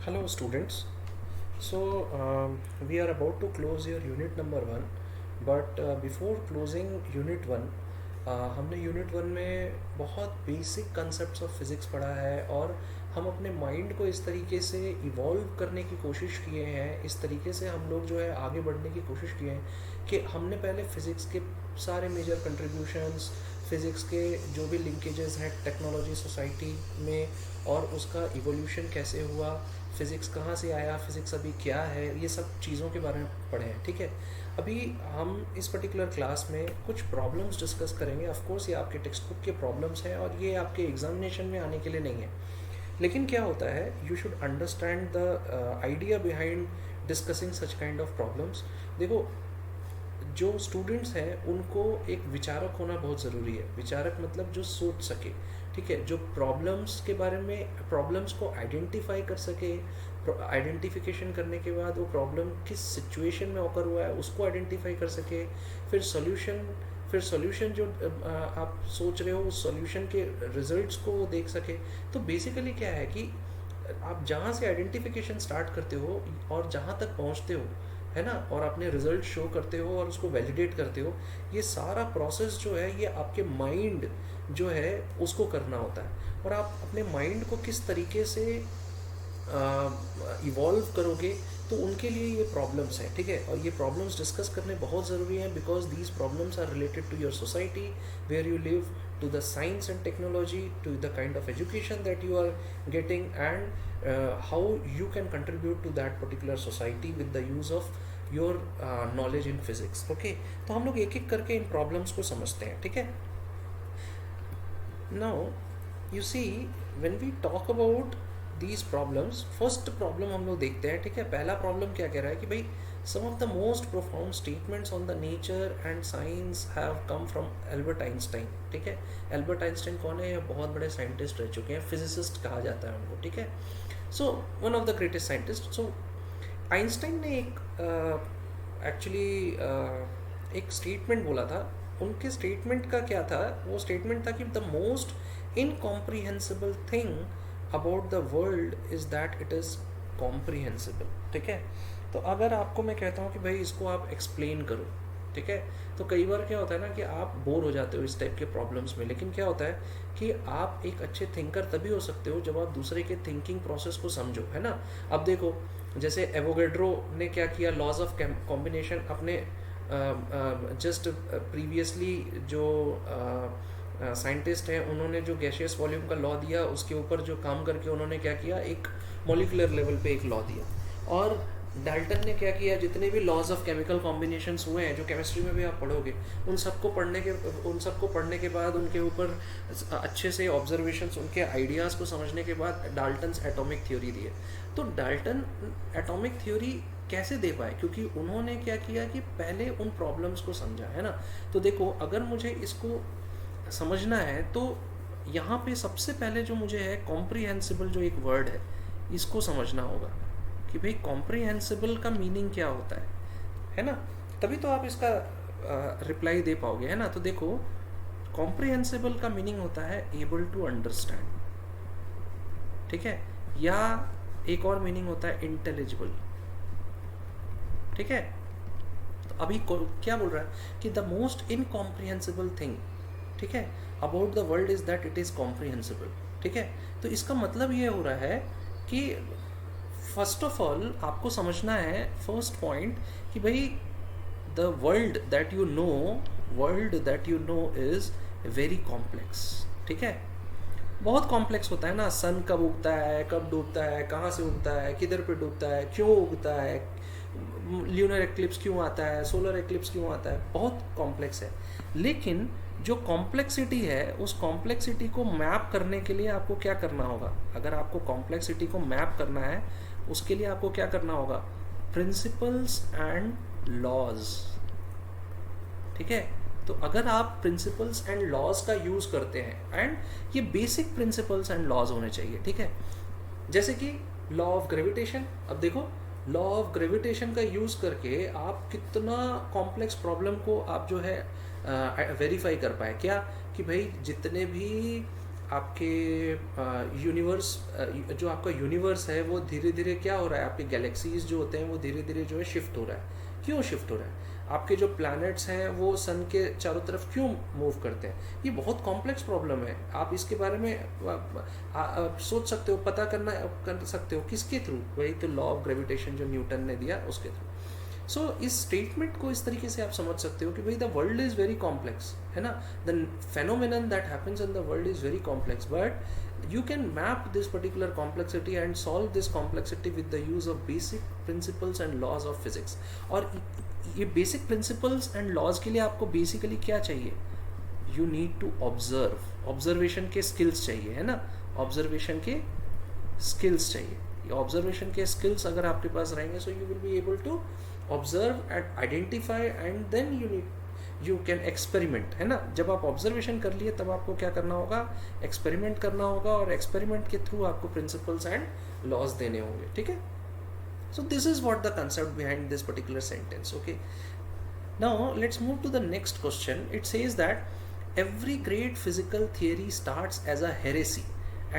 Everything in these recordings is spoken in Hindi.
Hello students. We are about to close your unit number 1, but before closing unit 1, हमने यूनिट 1 में बहुत बेसिक कंसेप्ट्स ऑफ फिज़िक्स पढ़ा है और हम अपने माइंड को इस तरीके से इवॉल्व करने की कोशिश किए हैं, इस तरीके से हम लोग जो है आगे बढ़ने की कोशिश किए हैं कि हमने पहले फ़िज़िक्स के सारे मेजर कंट्रीब्यूशंस, फ़िज़िक्स के जो भी लिंकेजेस हैं टेक्नोलॉजी सोसाइटी में और उसका इवोल्यूशन कैसे हुआ, फ़िज़िक्स कहाँ से आया, फ़िज़िक्स अभी क्या है, ये सब चीज़ों के बारे में पढ़े हैं। ठीक है, अभी हम इस पर्टिकुलर क्लास में कुछ प्रॉब्लम्स डिस्कस करेंगे। ऑफ कोर्स ये आपके टेक्स्ट बुक के प्रॉब्लम्स हैं और ये आपके एग्जामिनेशन में आने के लिए नहीं है, लेकिन क्या होता है, you should understand the idea behind discussing such kind of problems. देखो, जो स्टूडेंट्स हैं उनको एक विचारक होना बहुत ज़रूरी है। विचारक मतलब जो सोच सके, ठीक है, जो प्रॉब्लम्स के बारे में, प्रॉब्लम्स को आइडेंटिफाई कर सके, आइडेंटिफिकेशन करने के बाद वो प्रॉब्लम किस सिचुएशन में ओकर हुआ है उसको आइडेंटिफाई कर सके, फिर सॉल्यूशन जो आप सोच रहे हो उस सॉल्यूशन के रिजल्ट्स को वो देख सके। तो बेसिकली क्या है कि आप जहाँ से आइडेंटिफिकेशन स्टार्ट करते हो और जहाँ तक पहुँचते हो, है ना, और अपने रिजल्ट शो करते हो और उसको वैलिडेट करते हो, ये सारा प्रोसेस जो है ये आपके माइंड जो है उसको करना होता है। और आप अपने माइंड को किस तरीके से इवॉल्व करोगे, तो उनके लिए ये प्रॉब्लम्स हैं। ठीक है, और ये प्रॉब्लम्स डिस्कस करने बहुत ज़रूरी हैं because these problems are related to your society where you live, to the science and technology, to the kind of education that you are getting, and how you can contribute to that particular society with the use of your knowledge in physics. Okay, तो हम लोग एक एक करके इन प्रॉब्लम्स को समझते हैं। ठीक है, now you see when we talk about these problems, first problem हम लोग देखते हैं। ठीक है, पहला प्रॉब्लम क्या कह रहा है कि भाई some of the most profound statements on the nature and science have come from Albert Einstein. ठीक है, एल्बर्ट आइंस्टाइन कौन है? ये बहुत बड़े साइंटिस्ट रह चुके हैं, फिजिसिस्ट कहा जाता है उनको। ठीक है, so one of the greatest scientist. So Einstein ने एक स्टेटमेंट बोला था। उनके स्टेटमेंट का क्या था? वो स्टेटमेंट था कि the most incomprehensible thing about the world is that it is comprehensible. ठीक है, तो अगर आपको मैं कहता हूँ कि भाई इसको आप एक्सप्लेन करो, ठीक है, तो कई बार क्या होता है ना कि आप बोर हो जाते हो इस टाइप के प्रॉब्लम्स में। लेकिन क्या होता है कि आप एक अच्छे थिंकर तभी हो सकते हो जब आप दूसरे के थिंकिंग प्रोसेस को समझो, है ना। अब देखो, जैसे एवोगेड्रो ने क्या किया, लॉज ऑफ कॉम्बिनेशन अपने जस्ट प्रीवियसली जो साइंटिस्ट हैं उन्होंने जो गैशियस वॉल्यूम का लॉ दिया उसके ऊपर जो काम करके उन्होंने क्या किया, एक मॉलिकुलर लेवल पे एक लॉ दिया। और डाल्टन ने क्या किया, जितने भी लॉज ऑफ केमिकल कॉम्बिनेशंस हुए हैं जो केमिस्ट्री में भी आप पढ़ोगे, उन सबको पढ़ने के बाद उनके ऊपर अच्छे से ऑब्जर्वेशंस, उनके आइडियाज़ को समझने के बाद डाल्टन्स एटॉमिक थ्योरी दी है। तो डाल्टन एटॉमिक थ्योरी कैसे दे पाए? क्योंकि उन्होंने क्या किया कि पहले उन प्रॉब्लम्स को समझा, है ना। तो देखो, अगर मुझे इसको समझना है तो यहाँ पे सबसे पहले जो मुझे है कॉम्प्रीहेंसिबल जो एक वर्ड है इसको समझना होगा कि भाई कॉम्प्रीहेंसिबल का मीनिंग क्या होता है ना। तभी तो आप इसका रिप्लाई दे पाओगे, है ना। तो देखो, कॉम्प्रीहेंसिबल का मीनिंग होता है एबल टू अंडरस्टैंड, ठीक है, या एक और मीनिंग होता है इंटेलिजिबल। ठीक है, तो अभी क्या बोल रहा है कि द मोस्ट इनकॉम्प्रीहेंसिबल थिंग, ठीक है, about the world is that it is कॉम्प्रीहेंसिबल। ठीक है, तो इसका मतलब ये हो रहा है कि फर्स्ट ऑफ ऑल आपको समझना है, फर्स्ट पॉइंट, कि भाई the world that you know is very complex. ठीक है, बहुत कॉम्प्लेक्स होता है ना। सन कब उगता है, कब डूबता है, कहाँ से उगता है, किधर पे डूबता है, क्यों उगता है, ल्यूनर एक्लिप्स क्यों आता है, सोलर एक्लिप्स क्यों आता है, बहुत कॉम्प्लेक्स है। लेकिन जो कॉम्प्लेक्सिटी है, उस कॉम्प्लेक्सिटी को मैप करने के लिए आपको क्या करना होगा? अगर आपको कॉम्प्लेक्सिटी को मैप करना है, उसके लिए आपको क्या करना होगा? Principles and laws. ठीक है, तो अगर आप प्रिंसिपल्स एंड लॉज का यूज़ करते हैं, एंड ये बेसिक प्रिंसिपल्स एंड लॉज होने चाहिए, ठीक है, जैसे कि लॉ ऑफ ग्रेविटेशन। अब देखो, लॉ ऑफ ग्रेविटेशन का यूज़ करके आप कितना कॉम्प्लेक्स प्रॉब्लम को आप जो है वेरीफाई कर पाए। क्या कि भाई जितने भी आपके यूनिवर्स, जो आपका यूनिवर्स है वो धीरे धीरे क्या हो रहा है, आपके गैलेक्सीज जो होते हैं वो धीरे धीरे जो है शिफ्ट हो रहा है। क्यों शिफ्ट हो रहा है? आपके जो प्लैनेट्स हैं वो सन के चारों तरफ क्यों मूव करते हैं? ये बहुत कॉम्प्लेक्स प्रॉब्लम है। आप इसके बारे में सोच सकते हो, पता कर सकते हो किसके थ्रू? वही तो लॉ ऑफ ग्रेविटेशन जो न्यूटन ने दिया उसके थ्रू। सो इस स्टेटमेंट को इस तरीके से आप समझ सकते हो कि भाई the world is very complex, है ना, the phenomenon that happens in the world is very complex, but you can map this particular complexity and solve this complexity with the use of basic principles and laws of physics। और ये बेसिक प्रिंसिपल्स एंड लॉज के लिए आपको बेसिकली क्या चाहिए? You need to observe, observation के स्किल्स चाहिए, है ना, ऑब्जर्वेशन के स्किल्स चाहिए। ऑब्जर्वेशन के स्किल्स अगर आपके पास रहेंगे so you will be able to observe and identify and then you can experiment, है ना। जब आप ऑब्जर्वेशन कर लिए तब आपको क्या करना होगा? एक्सपेरिमेंट करना होगा, और एक्सपेरिमेंट के थ्रू आपको प्रिंसिपल्स एंड लॉज देने होंगे, ठीक है। So this is what the concept behind this particular sentence, okay. Now let's move to the next question. It says that every great physical theory starts as a heresy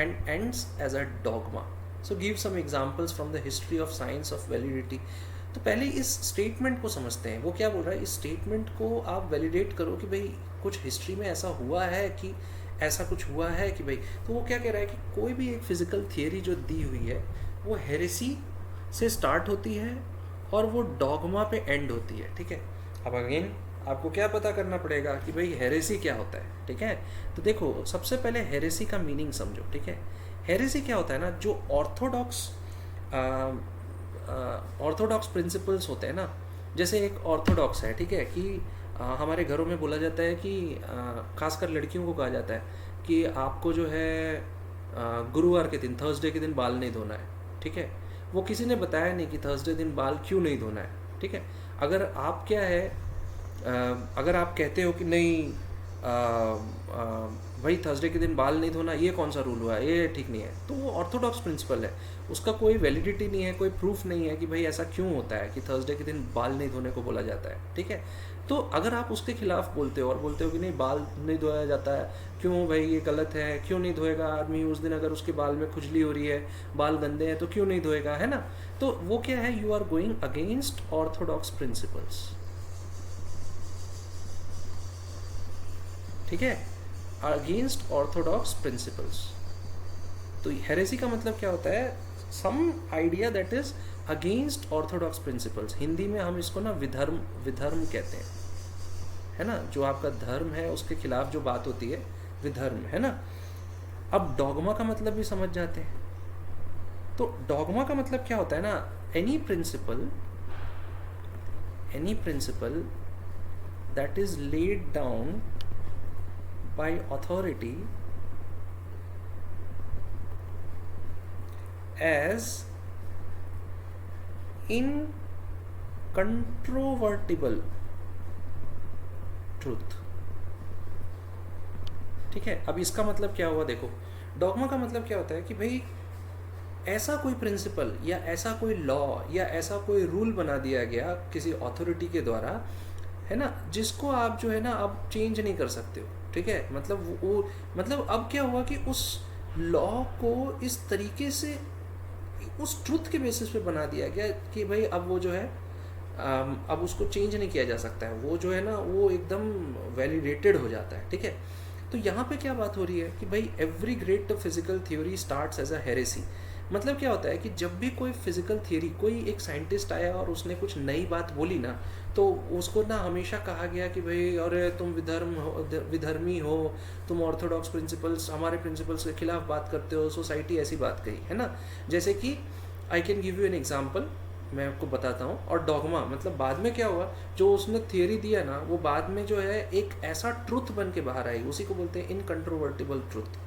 and ends as a dogma. So give some examples from the history of science of validity. तो पहले इस स्टेटमेंट को समझते हैं। वो क्या बोल रहा है? इस स्टेटमेंट को आप वैलिडेट करो कि भाई कुछ हिस्ट्री में ऐसा हुआ है कि ऐसा कुछ हुआ है कि भाई, तो वो क्या कह रहा है कि कोई भी एक फिजिकल थियरी जो दी हुई है वो हेरेसी से स्टार्ट होती है और वो डॉगमा पे एंड होती है, ठीक है। अब अगेन आपको क्या पता करना पड़ेगा कि भाई हेरेसी क्या होता है, ठीक है। तो देखो सबसे पहले हेरेसी का मीनिंग समझो, ठीक है। हेरेसी क्या होता है ना, जो ऑर्थोडॉक्स प्रिंसिपल्स होते हैं ना, जैसे एक ऑर्थोडॉक्स है, ठीक है, कि हमारे घरों में बोला जाता है कि खासकर लड़कियों को कहा जाता है कि आपको जो है गुरुवार के दिन, थर्सडे के दिन बाल नहीं धोना है, ठीक है। वो किसी ने बताया नहीं कि थर्सडे दिन बाल क्यों नहीं धोना है, ठीक है। अगर आप क्या है, अगर आप कहते हो कि नहीं भाई थर्सडे के दिन बाल नहीं धोना, ये कौन सा रूल हुआ है, ये ठीक नहीं है, तो वो ऑर्थोडॉक्स प्रिंसिपल है, उसका कोई वैलिडिटी नहीं है, कोई प्रूफ नहीं है कि भाई ऐसा क्यों होता है कि थर्सडे के दिन बाल नहीं धोने को बोला जाता है, ठीक है। तो अगर आप उसके खिलाफ बोलते हो और बोलते हो कि नहीं बाल नहीं धोया जाता है, क्यों भाई ये गलत है, क्यों नहीं धोएगा आदमी उस दिन, अगर उसके बाल में खुजली हो रही है, बाल गंदे हैं तो क्यों नहीं धोएगा, है ना। तो वो क्या है, you are going against orthodox principles, ठीक है, अगेंस्ट ऑर्थोडॉक्स प्रिंसिपल्स। तो हेरेसी का मतलब क्या होता है? Some idea that is against orthodox principles. Hindi में हम इसको ना विधर्म कहते हैं, है ना, जो आपका धर्म है उसके खिलाफ जो बात होती है विधर्म, है ना। अब डॉगमा का मतलब भी समझ जाते हैं। तो डॉगमा का मतलब क्या होता है ना, any principal that is laid down by authority as incontrovertible truth, ठीक है। अब इसका मतलब क्या हुआ? देखो डॉगमा का मतलब क्या होता है कि भाई ऐसा कोई प्रिंसिपल या ऐसा कोई लॉ या ऐसा कोई रूल बना दिया गया किसी अथॉरिटी के द्वारा, है ना, जिसको आप जो है ना अब चेंज नहीं कर सकते हो, ठीक है। मतलब वो मतलब अब क्या हुआ कि उस लॉ को इस तरीके से उस ट्रुथ के बेसिस पे बना दिया गया कि भाई अब वो जो है अब उसको चेंज नहीं किया जा सकता है, वो जो है ना वो एकदम वैलिडेटेड हो जाता है, ठीक है। तो यहाँ पे क्या बात हो रही है कि भाई every great physical theory starts as a heresy. मतलब क्या होता है कि जब भी कोई फिजिकल थियरी, कोई एक साइंटिस्ट आया और उसने कुछ नई बात बोली ना, तो उसको ना हमेशा कहा गया कि भाई अरे तुम विधर्मी हो, तुम ऑर्थोडॉक्स प्रिंसिपल्स, हमारे प्रिंसिपल्स के खिलाफ बात करते हो, सोसाइटी ऐसी बात कही, है ना। जैसे कि I can give you an example, मैं आपको बताता हूँ। और डॉगमा मतलब बाद में क्या हुआ, जो उसने थियरी दिया ना वो बाद में जो है एक ऐसा ट्रुथ बन के बाहर आई, उसी को बोलते हैं इनकंट्रोवर्टिबल ट्रुथ।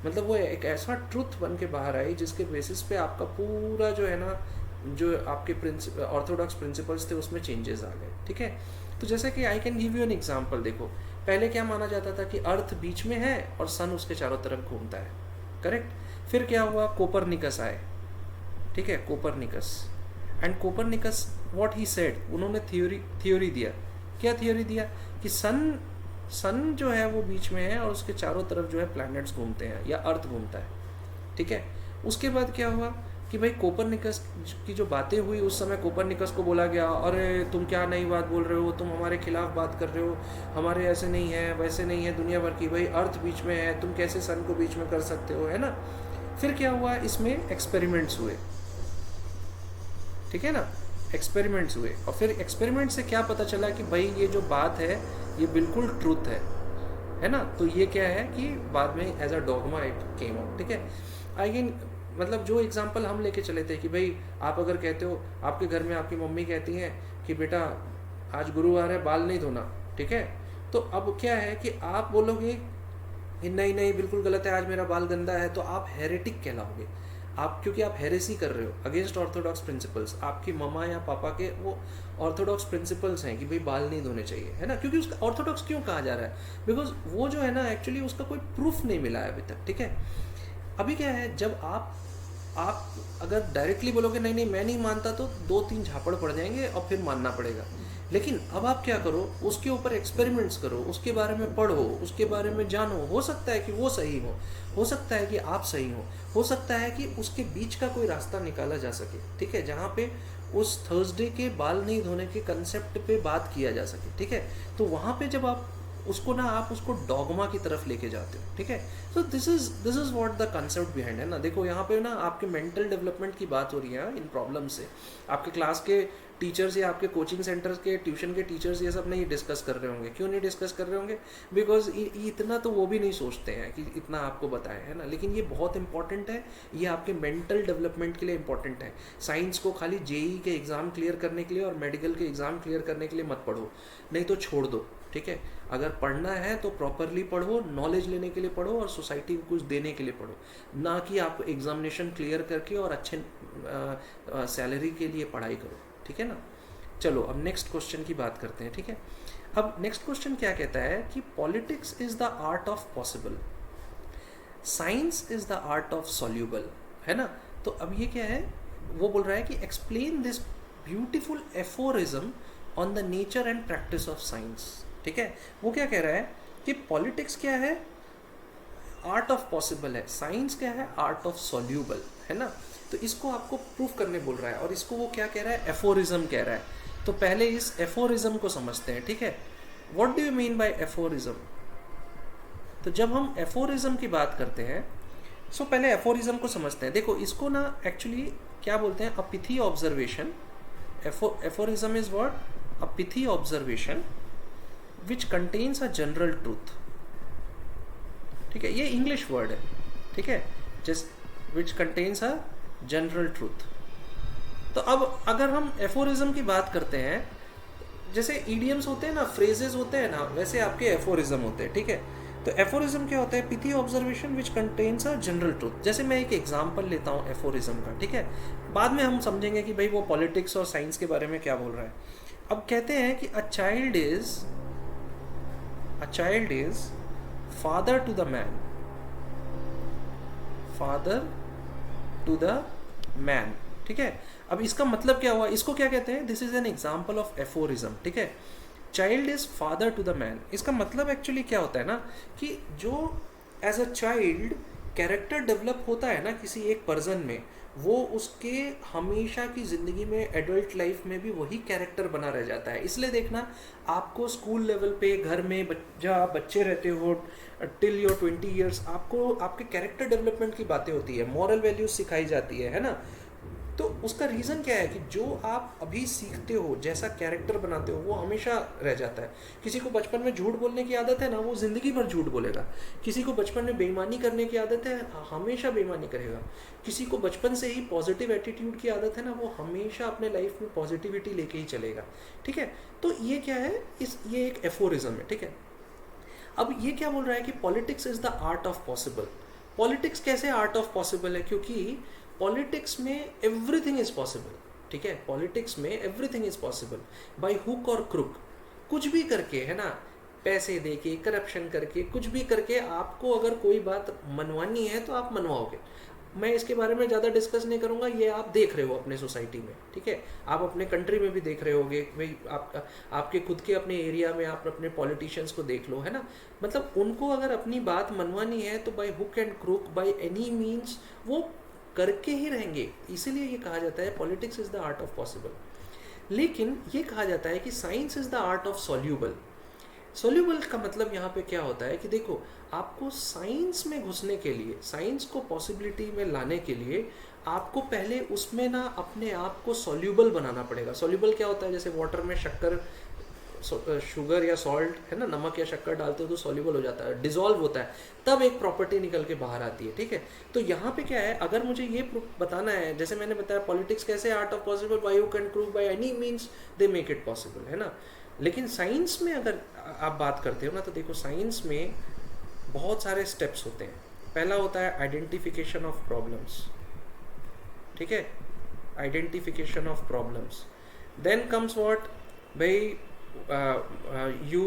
मतलब वो एक ऐसा ट्रुथ बन के बाहर आई जिसके बेसिस पे आपका पूरा जो है ना, जो आपके ऑर्थोडॉक्स प्रिंसिपल्स थे उसमें चेंजेस आ गए, ठीक है। तो जैसे कि I can give you an example. देखो पहले क्या माना जाता था कि अर्थ बीच में है और सन उसके चारों तरफ घूमता है, करेक्ट। फिर क्या हुआ, कोपरनिकस आए, ठीक है, Copernicus. And Copernicus what he said, उन्होंने थ्योरी दिया। क्या थ्योरी दिया कि सन सन जो है वो बीच में है और उसके चारों तरफ जो है प्लैनेट्स घूमते हैं या अर्थ घूमता है, ठीक है। उसके बाद क्या हुआ कि भाई कोपरनिकस की जो बातें हुई उस समय कोपरनिकस को बोला गया, अरे तुम क्या नई बात बोल रहे हो, तुम हमारे खिलाफ बात कर रहे हो, हमारे ऐसे नहीं है वैसे नहीं है दुनिया भर की, भाई अर्थ बीच में है, तुम कैसे सन को बीच में कर सकते हो, है ना। फिर क्या हुआ, इसमें एक्सपेरिमेंट्स हुए, ठीक है ना, एक्सपेरिमेंट्स हुए, और फिर एक्सपेरिमेंट से क्या पता चला कि भाई ये जो बात है ये बिल्कुल ट्रूथ है ना। तो ये क्या है कि बाद में as a dogma it came out, ठीक है। अगेन मतलब जो एग्जांपल हम लेके चले थे कि भाई आप अगर कहते हो, आपके घर में आपकी मम्मी कहती हैं कि बेटा आज गुरुवार है बाल नहीं धोना, ठीक है, तो अब क्या है कि आप बोलोगे कि नहीं नहीं बिल्कुल गलत है, आज मेरा बाल गंदा है, तो आप हेरेटिक कहलाओगे आप, क्योंकि आप हेरेसी कर रहे हो अगेंस्ट ऑर्थोडॉक्स प्रिंसिपल्स। आपकी मम्मा या पापा के वो ऑर्थोडॉक्स प्रिंसिपल्स हैं कि भाई बाल नहीं धोने चाहिए, है ना, क्योंकि उसका ऑर्थोडॉक्स क्यों कहा जा रहा है, बिकॉज वो जो है ना एक्चुअली उसका कोई प्रूफ नहीं मिला है अभी तक, ठीक है। अभी क्या है, जब आप अगर डायरेक्टली बोलोगे नहीं नहीं मैं नहीं मानता, तो 2-3 झापड़ पड़ जाएंगे और फिर मानना पड़ेगा। लेकिन अब आप क्या करो, उसके ऊपर एक्सपेरिमेंट्स करो, उसके बारे में पढ़ो, उसके बारे में जानो, हो सकता है कि वो सही हो सकता है कि आप सही हो सकता है कि उसके बीच का कोई रास्ता निकाला जा सके, ठीक है, जहाँ पे उस थर्सडे के बाल नहीं धोने के कंसेप्ट पे बात किया जा सके, ठीक है। तो वहाँ पे जब आप उसको ना आप उसको डॉगमा की तरफ लेके जाते हो, ठीक है। So this is what the concept behind, है ना। देखो यहाँ पे ना आपके मेंटल डेवलपमेंट की बात हो रही है इन प्रॉब्लम से, आपके क्लास के टीचर्स या आपके कोचिंग सेंटर्स के ट्यूशन के टीचर्स ये सब नहीं डिस्कस कर रहे होंगे। क्यों नहीं डिस्कस कर रहे होंगे, बिकॉज इतना तो वो भी नहीं सोचते हैं कि इतना आपको बताएं, है ना। लेकिन ये बहुत इंपॉर्टेंट है, ये आपके मेंटल डेवलपमेंट के लिए इंपॉर्टेंट है। साइंस को खाली जेई के एग्ज़ाम क्लियर करने के लिए और मेडिकल के एग्ज़ाम क्लियर करने के लिए मत पढ़ो, नहीं तो छोड़ दो, ठीक है। अगर पढ़ना है तो प्रॉपरली पढ़ो, नॉलेज लेने के लिए पढ़ो और सोसाइटी को कुछ देने के लिए पढ़ो, ना कि आप एग्जामिनेशन क्लियर करके और अच्छे सैलरी के लिए पढ़ाई करो, ठीक है ना। चलो अब नेक्स्ट क्वेश्चन की बात करते हैं, ठीक है। अब नेक्स्ट क्वेश्चन क्या कहता है कि politics is the art of possible, science is the art of soluble, है ना। तो अब ये क्या है, वो बोल रहा है कि explain this beautiful aphorism on the nature and practice of science, ठीक है। वो क्या कह रहा है कि पॉलिटिक्स क्या है, आर्ट ऑफ पॉसिबल है, साइंस क्या है, आर्ट ऑफ सॉल्यूबल, है ना। तो इसको आपको प्रूफ करने बोल रहा है, और इसको वो क्या कह रहा है, एफोरिज्म कह रहा है। तो पहले इस एफोरिज्म को समझते हैं, ठीक है। What do you mean by aphorism. तो जब हम एफोरिज्म की बात करते हैं, सो पहले एफोरिज्म को समझते हैं। देखो इसको ना एक्चुअली क्या बोलते हैं, a pithy observation. Aphorism is what, a pithy observation which contains a general truth, ठीक है। ये इंग्लिश वर्ड है, ठीक है, just which contains a general truth. तो अब अगर हम एफोरिज्म की बात करते हैं, जैसे ईडियम्स होते हैं ना, फ्रेजेस होते हैं ना, वैसे आपके एफोरिज्म होते हैं, ठीक है। तो एफोरिज्म क्या होता है, pithy observation which contains a general truth. जैसे मैं एक एग्जांपल लेता हूँ एफोरिज्म का, ठीक है, बाद में हम समझेंगे कि भाई वो पॉलिटिक्स और साइंस के बारे में क्या बोल रहा है। अब कहते हैं कि a child is father to the man, father to the man, ठीक है। अब इसका मतलब क्या हुआ, इसको क्या कहते हैं, this is an example of aphorism, ठीक है। Child is father to the man, इसका मतलब एक्चुअली क्या होता है ना कि जो as a child character develop होता है ना किसी एक पर्सन में, वो उसके हमेशा की ज़िंदगी में एडल्ट लाइफ में भी वही कैरेक्टर बना रह जाता है। इसलिए देखना आपको स्कूल लेवल पे, घर में जब आप बच्चे रहते हो टिल योर 20 ईयर्स, आपको आपके कैरेक्टर डेवलपमेंट की बातें होती है, मॉरल वैल्यूज सिखाई जाती है ना। तो उसका रीज़न क्या है कि जो आप अभी सीखते हो, जैसा कैरेक्टर बनाते हो, वो हमेशा रह जाता है। किसी को बचपन में झूठ बोलने की आदत है ना, वो ज़िंदगी भर झूठ बोलेगा। किसी को बचपन में बेईमानी करने की आदत है, हमेशा बेईमानी करेगा। किसी को बचपन से ही पॉजिटिव एटीट्यूड की आदत है ना, वो हमेशा अपने लाइफ में पॉजिटिविटी लेके ही चलेगा, ठीक है। तो ये क्या है, ये एक एफोरिज्म है, ठीक है। अब ये क्या बोल रहा है कि politics is the art of possible. Politics कैसे आर्ट ऑफ पॉसिबल है, क्योंकि पॉलिटिक्स में एवरीथिंग इज पॉसिबल, ठीक है। पॉलिटिक्स में everything is possible by hook और क्रुक, कुछ भी करके, है ना, पैसे देके, करप्शन करके, कुछ भी करके आपको अगर कोई बात मनवानी है तो आप मनवाओगे। मैं इसके बारे में ज़्यादा डिस्कस नहीं करूँगा, ये आप देख रहे हो अपने सोसाइटी में, ठीक है, आप अपने कंट्री में भी देख रहे होगे भाई, आपके खुद के अपने एरिया में आप अपने पॉलिटिशियंस को देख लो, है ना, मतलब उनको अगर अपनी बात मनवानी है तो by hook and crook, by any means वो करके ही रहेंगे। इसीलिए ये कहा जाता है politics is the art of possible. लेकिन ये कहा जाता है कि science is the art of soluble. Soluble का मतलब यहाँ पे क्या होता है कि देखो, आपको साइंस में घुसने के लिए, साइंस को पॉसिबिलिटी में लाने के लिए आपको पहले उसमें ना अपने आप को सॉल्यूबल बनाना पड़ेगा। सॉल्यूबल क्या होता है, जैसे वाटर में शक्कर, शुगर या सॉल्ट, है ना, नमक या शक्कर डालते हो तो सॉल्यूबल हो जाता है, डिजॉल्व होता है, तब एक प्रॉपर्टी निकल के बाहर आती है, ठीक है। तो यहाँ पे क्या है, अगर मुझे ये बताना है, जैसे मैंने बताया पॉलिटिक्स कैसे art of possible, by hook and crook, by any means they make it possible, है ना। लेकिन साइंस में अगर आप बात करते हो ना, तो देखो साइंस में बहुत सारे स्टेप्स होते हैं। पहला होता है आइडेंटिफिकेशन ऑफ प्रॉब्लम्स, ठीक है, identification of problems. Then comes what, भाई you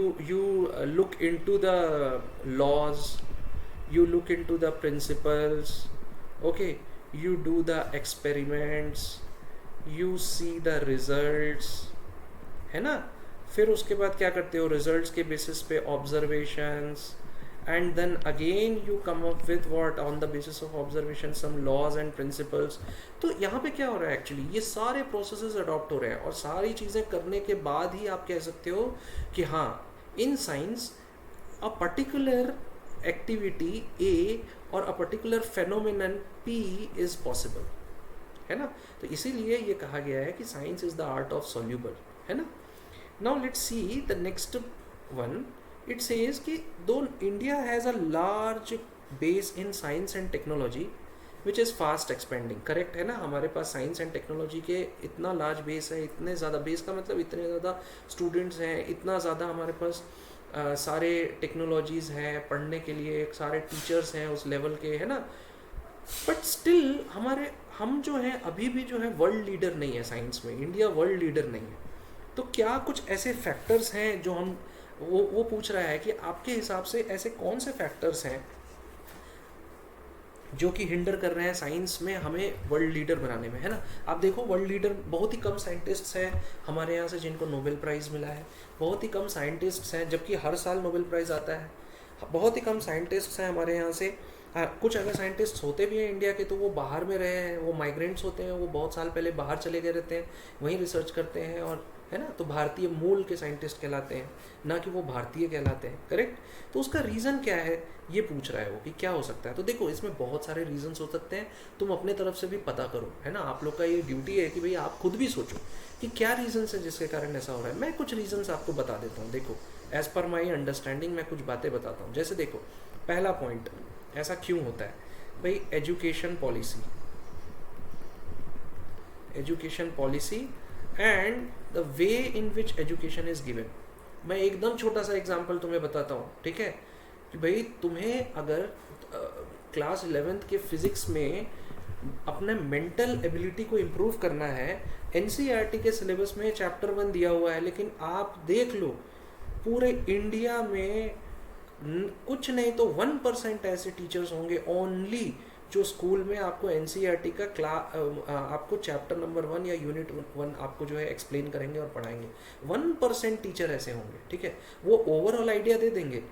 look into the laws, you look into the principles, okay, you do the experiments, you see the results, है ना। फिर उसके बाद क्या करते हो, रिजल्ट्स के बेसिस पे observations, and then again you come up with what, on the basis of observation some laws and principles। तो यहाँ पे क्या हो रहा है एक्चुअली, ये सारे प्रोसेसेस अडॉप्ट हो रहे हैं, और सारी चीज़ें करने के बाद ही आप कह सकते हो कि हाँ, in science a particular activity A और a particular phenomenon P is possible, है ना। तो इसीलिए ये कहा गया है कि science is the art of soluble, है ना। Now let's see the next one. It says कि though India has a large base in science and technology which is fast expanding, correct है ना, हमारे पास साइंस एंड टेक्नोलॉजी के इतना लार्ज बेस है, इतने ज़्यादा बेस का मतलब इतने ज़्यादा स्टूडेंट्स हैं, इतना ज़्यादा हमारे पास सारे टेक्नोलॉजीज़ हैं पढ़ने के लिए, सारे टीचर्स हैं उस लेवल के, है ना। बट स्टिल हम जो हैं अभी भी जो है वर्ल्ड लीडर नहीं है साइंस में, इंडिया वर्ल्ड लीडर नहीं है। तो क्या कुछ ऐसे फैक्टर्स हैं जो हम, वो पूछ रहा है कि आपके हिसाब से ऐसे कौन से फैक्टर्स हैं जो कि हिंडर कर रहे हैं साइंस में हमें वर्ल्ड लीडर बनाने में, है ना। आप देखो वर्ल्ड लीडर, बहुत ही कम साइंटिस्ट्स हैं हमारे यहाँ से जिनको नोबेल प्राइज़ मिला है, बहुत ही कम साइंटिस्ट्स हैं, जबकि हर साल नोबेल प्राइज़ आता है। बहुत ही कम साइंटिस्ट्स हैं हमारे यहाँ से। कुछ अगर साइंटिस्ट्स होते भी हैं इंडिया के तो वो बाहर में रहे हैं, वो माइग्रेंट्स होते हैं, वो बहुत साल पहले बाहर चले गए रहते हैं, वहीं रिसर्च करते हैं, और है ना, तो भारतीय मूल के साइंटिस्ट कहलाते हैं, ना कि वो भारतीय कहलाते हैं, करेक्ट। तो उसका रीज़न क्या है ये पूछ रहा है वो, कि क्या हो सकता है। तो देखो इसमें बहुत सारे रीजंस हो सकते हैं, तुम अपने तरफ से भी पता करो, है ना। आप लोग का ये ड्यूटी है कि भाई आप खुद भी सोचो कि क्या रीजंस है जिसके कारण ऐसा हो रहा है। मैं कुछ रीजंस आपको बता देता हूँ। देखो एज पर माई अंडरस्टैंडिंग मैं कुछ बातें बताता हूँ। जैसे देखो पहला पॉइंट, ऐसा क्यों होता है भाई, education policy, education policy and the way in which education is given. मैं एकदम छोटा सा एग्जांपल तुम्हें बताता हूँ, ठीक है, कि भाई तुम्हें अगर क्लास 11th के फिजिक्स में अपने मेंटल एबिलिटी को इम्प्रूव करना है, एनसीईआरटी के सिलेबस में चैप्टर 1 दिया हुआ है, लेकिन आप देख लो पूरे इंडिया में कुछ नहीं तो 1% ऐसे टीचर्स होंगे ओनली जो स्कूल में आपको एनसीईआरटी का आपको चैप्टर नंबर 1 या यूनिट 1 आपको जो है एक्सप्लेन करेंगे और पढ़ाएंगे। 1% टीचर ऐसे होंगे, ठीक है। वो ओवरऑल आइडिया दे देंगे,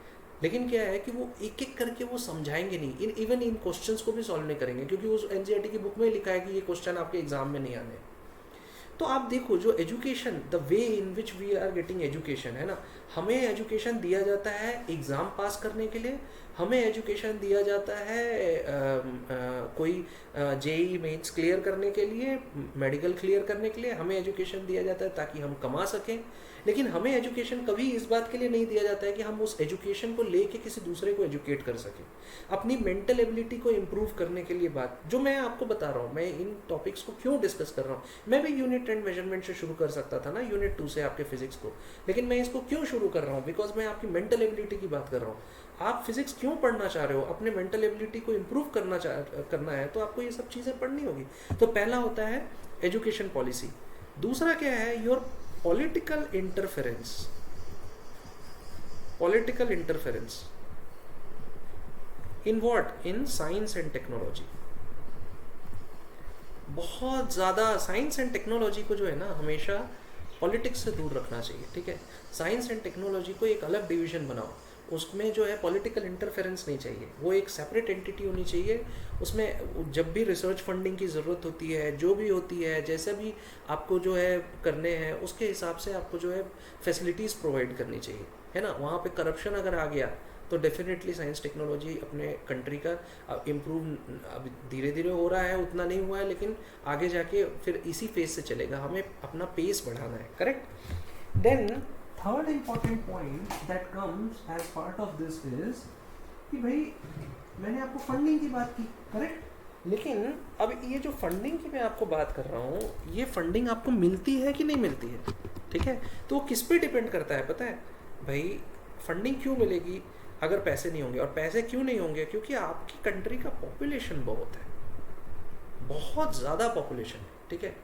लेकिन क्या है कि वो एक एक करके वो समझाएंगे नहीं, इवन इन क्वेश्चंस को भी सॉल्व नहीं करेंगे, क्योंकि उस एनसीईआरटी की बुक में लिखा है कि ये क्वेश्चन आपके एग्जाम में नहीं आने। तो आप देखो जो education, the way in which we are getting education, है ना, हमें एजुकेशन दिया जाता है एग्ज़ाम पास करने के लिए, हमें एजुकेशन दिया जाता है कोई जेईई मेंस क्लियर करने के लिए, मेडिकल क्लियर करने के लिए, हमें एजुकेशन दिया जाता है ताकि हम कमा सकें। लेकिन हमें एजुकेशन कभी इस बात के लिए नहीं दिया जाता है कि हम उस एजुकेशन को लेके किसी दूसरे को एजुकेट कर सकें, अपनी मेंटल एबिलिटी को इम्प्रूव करने के लिए। बात जो मैं आपको बता रहा हूँ, मैं इन टॉपिक्स को क्यों डिस्कस कर रहा हूँ, मैं भी यूनिट एंड मेजरमेंट से शुरू कर सकता था ना, यूनिट 2 से आपके फिजिक्स को, लेकिन मैं इसको क्यों शुरू कर रहा हूँ, बिकॉज मैं आपकी मेंटल एबिलिटी की बात कर रहा हूँ। आप फिजिक्स क्यों पढ़ना चाह रहे हो, अपने मेंटल एबिलिटी को इम्प्रूव करना है, तो आपको ये सब चीज़ें पढ़नी होगी। तो पहला होता है एजुकेशन पॉलिसी। दूसरा क्या है, your political interference, political interference in what, in science and technology. बहुत ज़्यादा साइंस एंड टेक्नोलॉजी को जो है ना हमेशा पॉलिटिक्स से दूर रखना चाहिए, ठीक है। साइंस एंड टेक्नोलॉजी को एक अलग डिवीजन बनाओ, उसमें जो है पॉलिटिकल इंटरफेरेंस नहीं चाहिए, वो एक सेपरेट एंटिटी होनी चाहिए। उसमें जब भी रिसर्च फंडिंग की ज़रूरत होती है, जो भी होती है, जैसे भी आपको जो है करने हैं उसके हिसाब से आपको जो है फैसिलिटीज़ प्रोवाइड करनी चाहिए, है ना। वहाँ पे करप्शन अगर आ गया तो डेफिनेटली साइंस टेक्नोलॉजी अपने कंट्री का इम्प्रूव अभी धीरे धीरे हो रहा है, उतना नहीं हुआ है, लेकिन आगे जाके फिर इसी फेज से चलेगा, हमें अपना पेस बढ़ाना है, correct. Then third important point that comes as part of this is कि भाई मैंने आपको फंडिंग की बात की, करेक्ट, लेकिन अब ये जो फंडिंग की मैं आपको बात कर रहा हूँ, ये फंडिंग आपको मिलती है कि नहीं मिलती है, ठीक है। तो वो किस पे डिपेंड करता है पता है भाई, फंडिंग क्यों मिलेगी अगर पैसे नहीं होंगे, और पैसे क्यों नहीं होंगे, क्योंकि आपकी कंट्री का पॉपुलेशन बहुत है, बहुत ज़्यादा पॉपुलेशन है, ठीक है,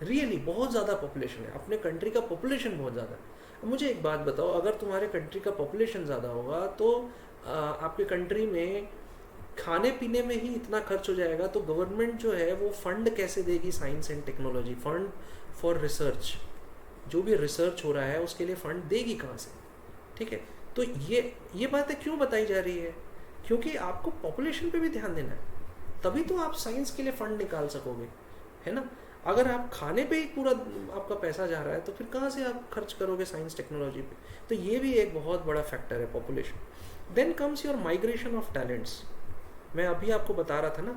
रियली बहुत ज़्यादा पॉपुलेशन है, अपने कंट्री का पॉपुलेशन बहुत ज़्यादा है। मुझे एक बात बताओ, अगर तुम्हारे कंट्री का पॉपुलेशन ज़्यादा होगा तो आपके कंट्री में खाने पीने में ही इतना खर्च हो जाएगा, तो गवर्नमेंट जो है वो फंड कैसे देगी science and technology, fund for research, जो भी रिसर्च हो रहा है उसके लिए फंड देगी कहाँ से, ठीक है। तो ये बातें क्यों बताई जा रही है, क्योंकि आपको पॉपुलेशन पे भी ध्यान देना है, तभी तो आप साइंस के लिए फंड निकाल सकोगे, है ना। अगर आप खाने पे ही पूरा आपका पैसा जा रहा है तो फिर कहाँ से आप खर्च करोगे साइंस टेक्नोलॉजी पे। तो ये भी एक बहुत बड़ा फैक्टर है population. Then comes your migration of talents. मैं अभी आपको बता रहा था ना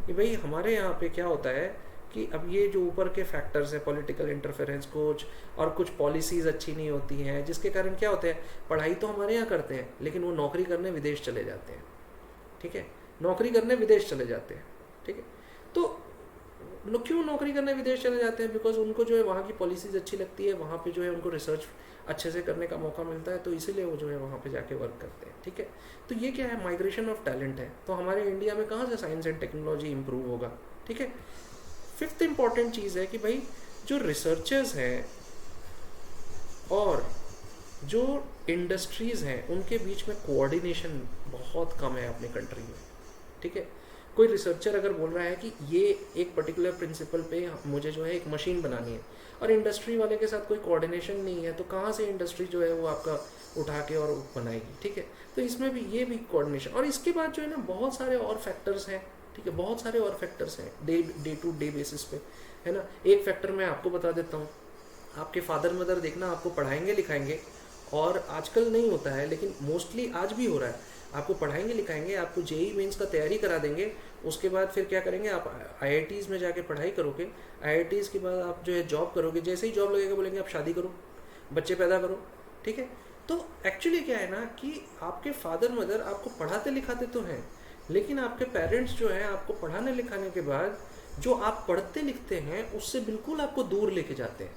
कि भाई हमारे यहाँ पे क्या होता है कि अब ये जो ऊपर के फैक्टर्स हैं, पॉलिटिकल इंटरफेरेंस कुछ और कुछ पॉलिसीज़ अच्छी नहीं होती हैं, जिसके कारण क्या होता है, पढ़ाई तो हमारे यहाँ करते हैं लेकिन वो नौकरी करने विदेश चले जाते हैं, ठीक है, नौकरी करने विदेश चले जाते हैं, ठीक है। तो लोग क्यों नौकरी करने विदेश चले जाते हैं, बिकॉज उनको जो है वहाँ की पॉलिसीज़ अच्छी लगती है, वहाँ पे जो है उनको रिसर्च अच्छे से करने का मौका मिलता है, तो इसीलिए वो जो है वहाँ पे जाके वर्क करते हैं, ठीक है। तो ये क्या है, माइग्रेशन ऑफ टैलेंट है। तो हमारे इंडिया में कहाँ से साइंस एंड टेक्नोलॉजी इंप्रूव होगा, ठीक है। फिफ्थ इंपॉर्टेंट चीज़ है कि भाई जो रिसर्चर्स हैं और जो इंडस्ट्रीज़ हैं उनके बीच में कोऑर्डिनेशन बहुत कम है अपनी कंट्री में, ठीक है। कोई रिसर्चर अगर बोल रहा है कि ये एक पर्टिकुलर प्रिंसिपल पे मुझे जो है एक मशीन बनानी है और इंडस्ट्री वाले के साथ कोई कोऑर्डिनेशन नहीं है, तो कहाँ से इंडस्ट्री जो है वो आपका उठा के और बनाएगी, ठीक है। तो इसमें भी ये भी कोऑर्डिनेशन, और इसके बाद जो है ना बहुत सारे और फैक्टर्स हैं, ठीक है, बहुत सारे और फैक्टर्स हैं डे टू डे बेसिस पे, है ना। एक फैक्टर मैं आपको बता देता हूँ, आपके फादर मदर देखना आपको पढ़ाएंगे लिखाएंगे, और आजकल नहीं होता है लेकिन मोस्टली आज भी हो रहा है, आपको पढ़ाएंगे लिखाएंगे, आपको जेई मेंस का तैयारी करा देंगे, उसके बाद फिर क्या करेंगे, आप आईआईटीज़ में जाके पढ़ाई करोगे, आईआईटीज़ के बाद आप जो है जॉब करोगे, जैसे ही जॉब लगेगा बोलेंगे आप शादी करो, बच्चे पैदा करो, ठीक है। तो एक्चुअली क्या है ना कि आपके फादर मदर आपको पढ़ाते लिखाते तो हैं, लेकिन आपके पेरेंट्स जो हैं आपको पढ़ाने लिखाने के बाद जो आप पढ़ते लिखते हैं उससे बिल्कुल आपको दूर लेके जाते हैं।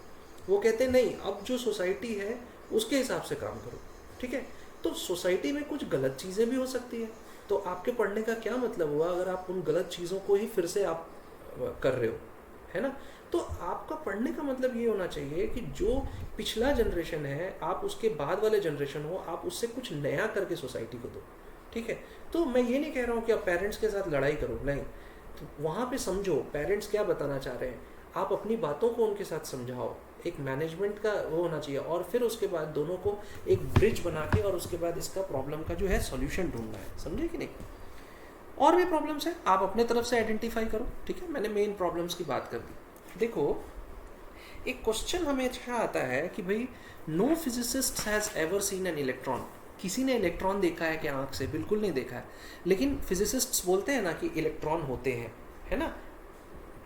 वो कहते हैं नहीं, अब जो सोसाइटी है उसके हिसाब से काम करो, ठीक है। तो सोसाइटी में कुछ गलत चीज़ें भी हो सकती है, तो आपके पढ़ने का क्या मतलब हुआ अगर आप उन गलत चीज़ों को ही फिर से आप कर रहे हो, है ना। तो आपका पढ़ने का मतलब ये होना चाहिए कि जो पिछला जनरेशन है, आप उसके बाद वाले जनरेशन हो, आप उससे कुछ नया करके सोसाइटी को दो, ठीक है। तो मैं ये नहीं कह रहा हूँ कि आप पेरेंट्स के साथ लड़ाई करो, नहीं, तो वहाँ पे समझो पेरेंट्स क्या बताना चाह रहे हैं, आप अपनी बातों को उनके साथ समझाओ, एक मैनेजमेंट का वो होना चाहिए, और फिर उसके बाद दोनों को एक ब्रिज बना के और उसके बाद इसका प्रॉब्लम का जो है सॉल्यूशन ढूंढना है, समझे कि नहीं। और भी प्रॉब्लम्स हैं, आप अपने तरफ से आइडेंटिफाई करो, ठीक है। मैंने मेन प्रॉब्लम्स की बात कर दी। देखो एक क्वेश्चन हमेशा आता है कि भाई no physicist has ever seen an electron. किसी ने इलेक्ट्रॉन देखा है क्या आँख से? बिल्कुल नहीं देखा है, लेकिन फिजिसिस्ट्स बोलते हैं ना कि इलेक्ट्रॉन होते हैं, है ना,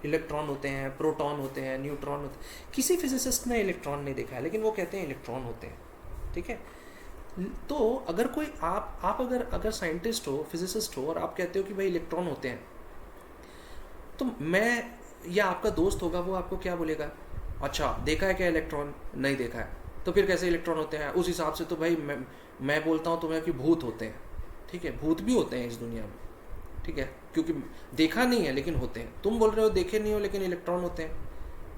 इलेक्ट्रॉन होते हैं, प्रोटॉन होते हैं, न्यूट्रॉन होते हैं। किसी फिजिसिस्ट ने इलेक्ट्रॉन नहीं देखा है, लेकिन वो कहते हैं इलेक्ट्रॉन होते हैं, ठीक है। तो अगर कोई आप अगर साइंटिस्ट हो, फिजिसिस्ट हो, और आप कहते हो कि भाई इलेक्ट्रॉन होते हैं, तो मैं या आपका दोस्त होगा वो आपको क्या बोलेगा, अच्छा देखा है क्या इलेक्ट्रॉन? नहीं देखा है, तो फिर कैसे इलेक्ट्रॉन होते हैं? उस हिसाब से तो भाई मैं बोलता हूँ तुम्हें कि भूत होते हैं, ठीक है, भूत भी होते हैं इस दुनिया में, ठीक है, क्योंकि देखा नहीं है लेकिन होते हैं। तुम बोल रहे हो देखे नहीं हो लेकिन इलेक्ट्रॉन होते हैं,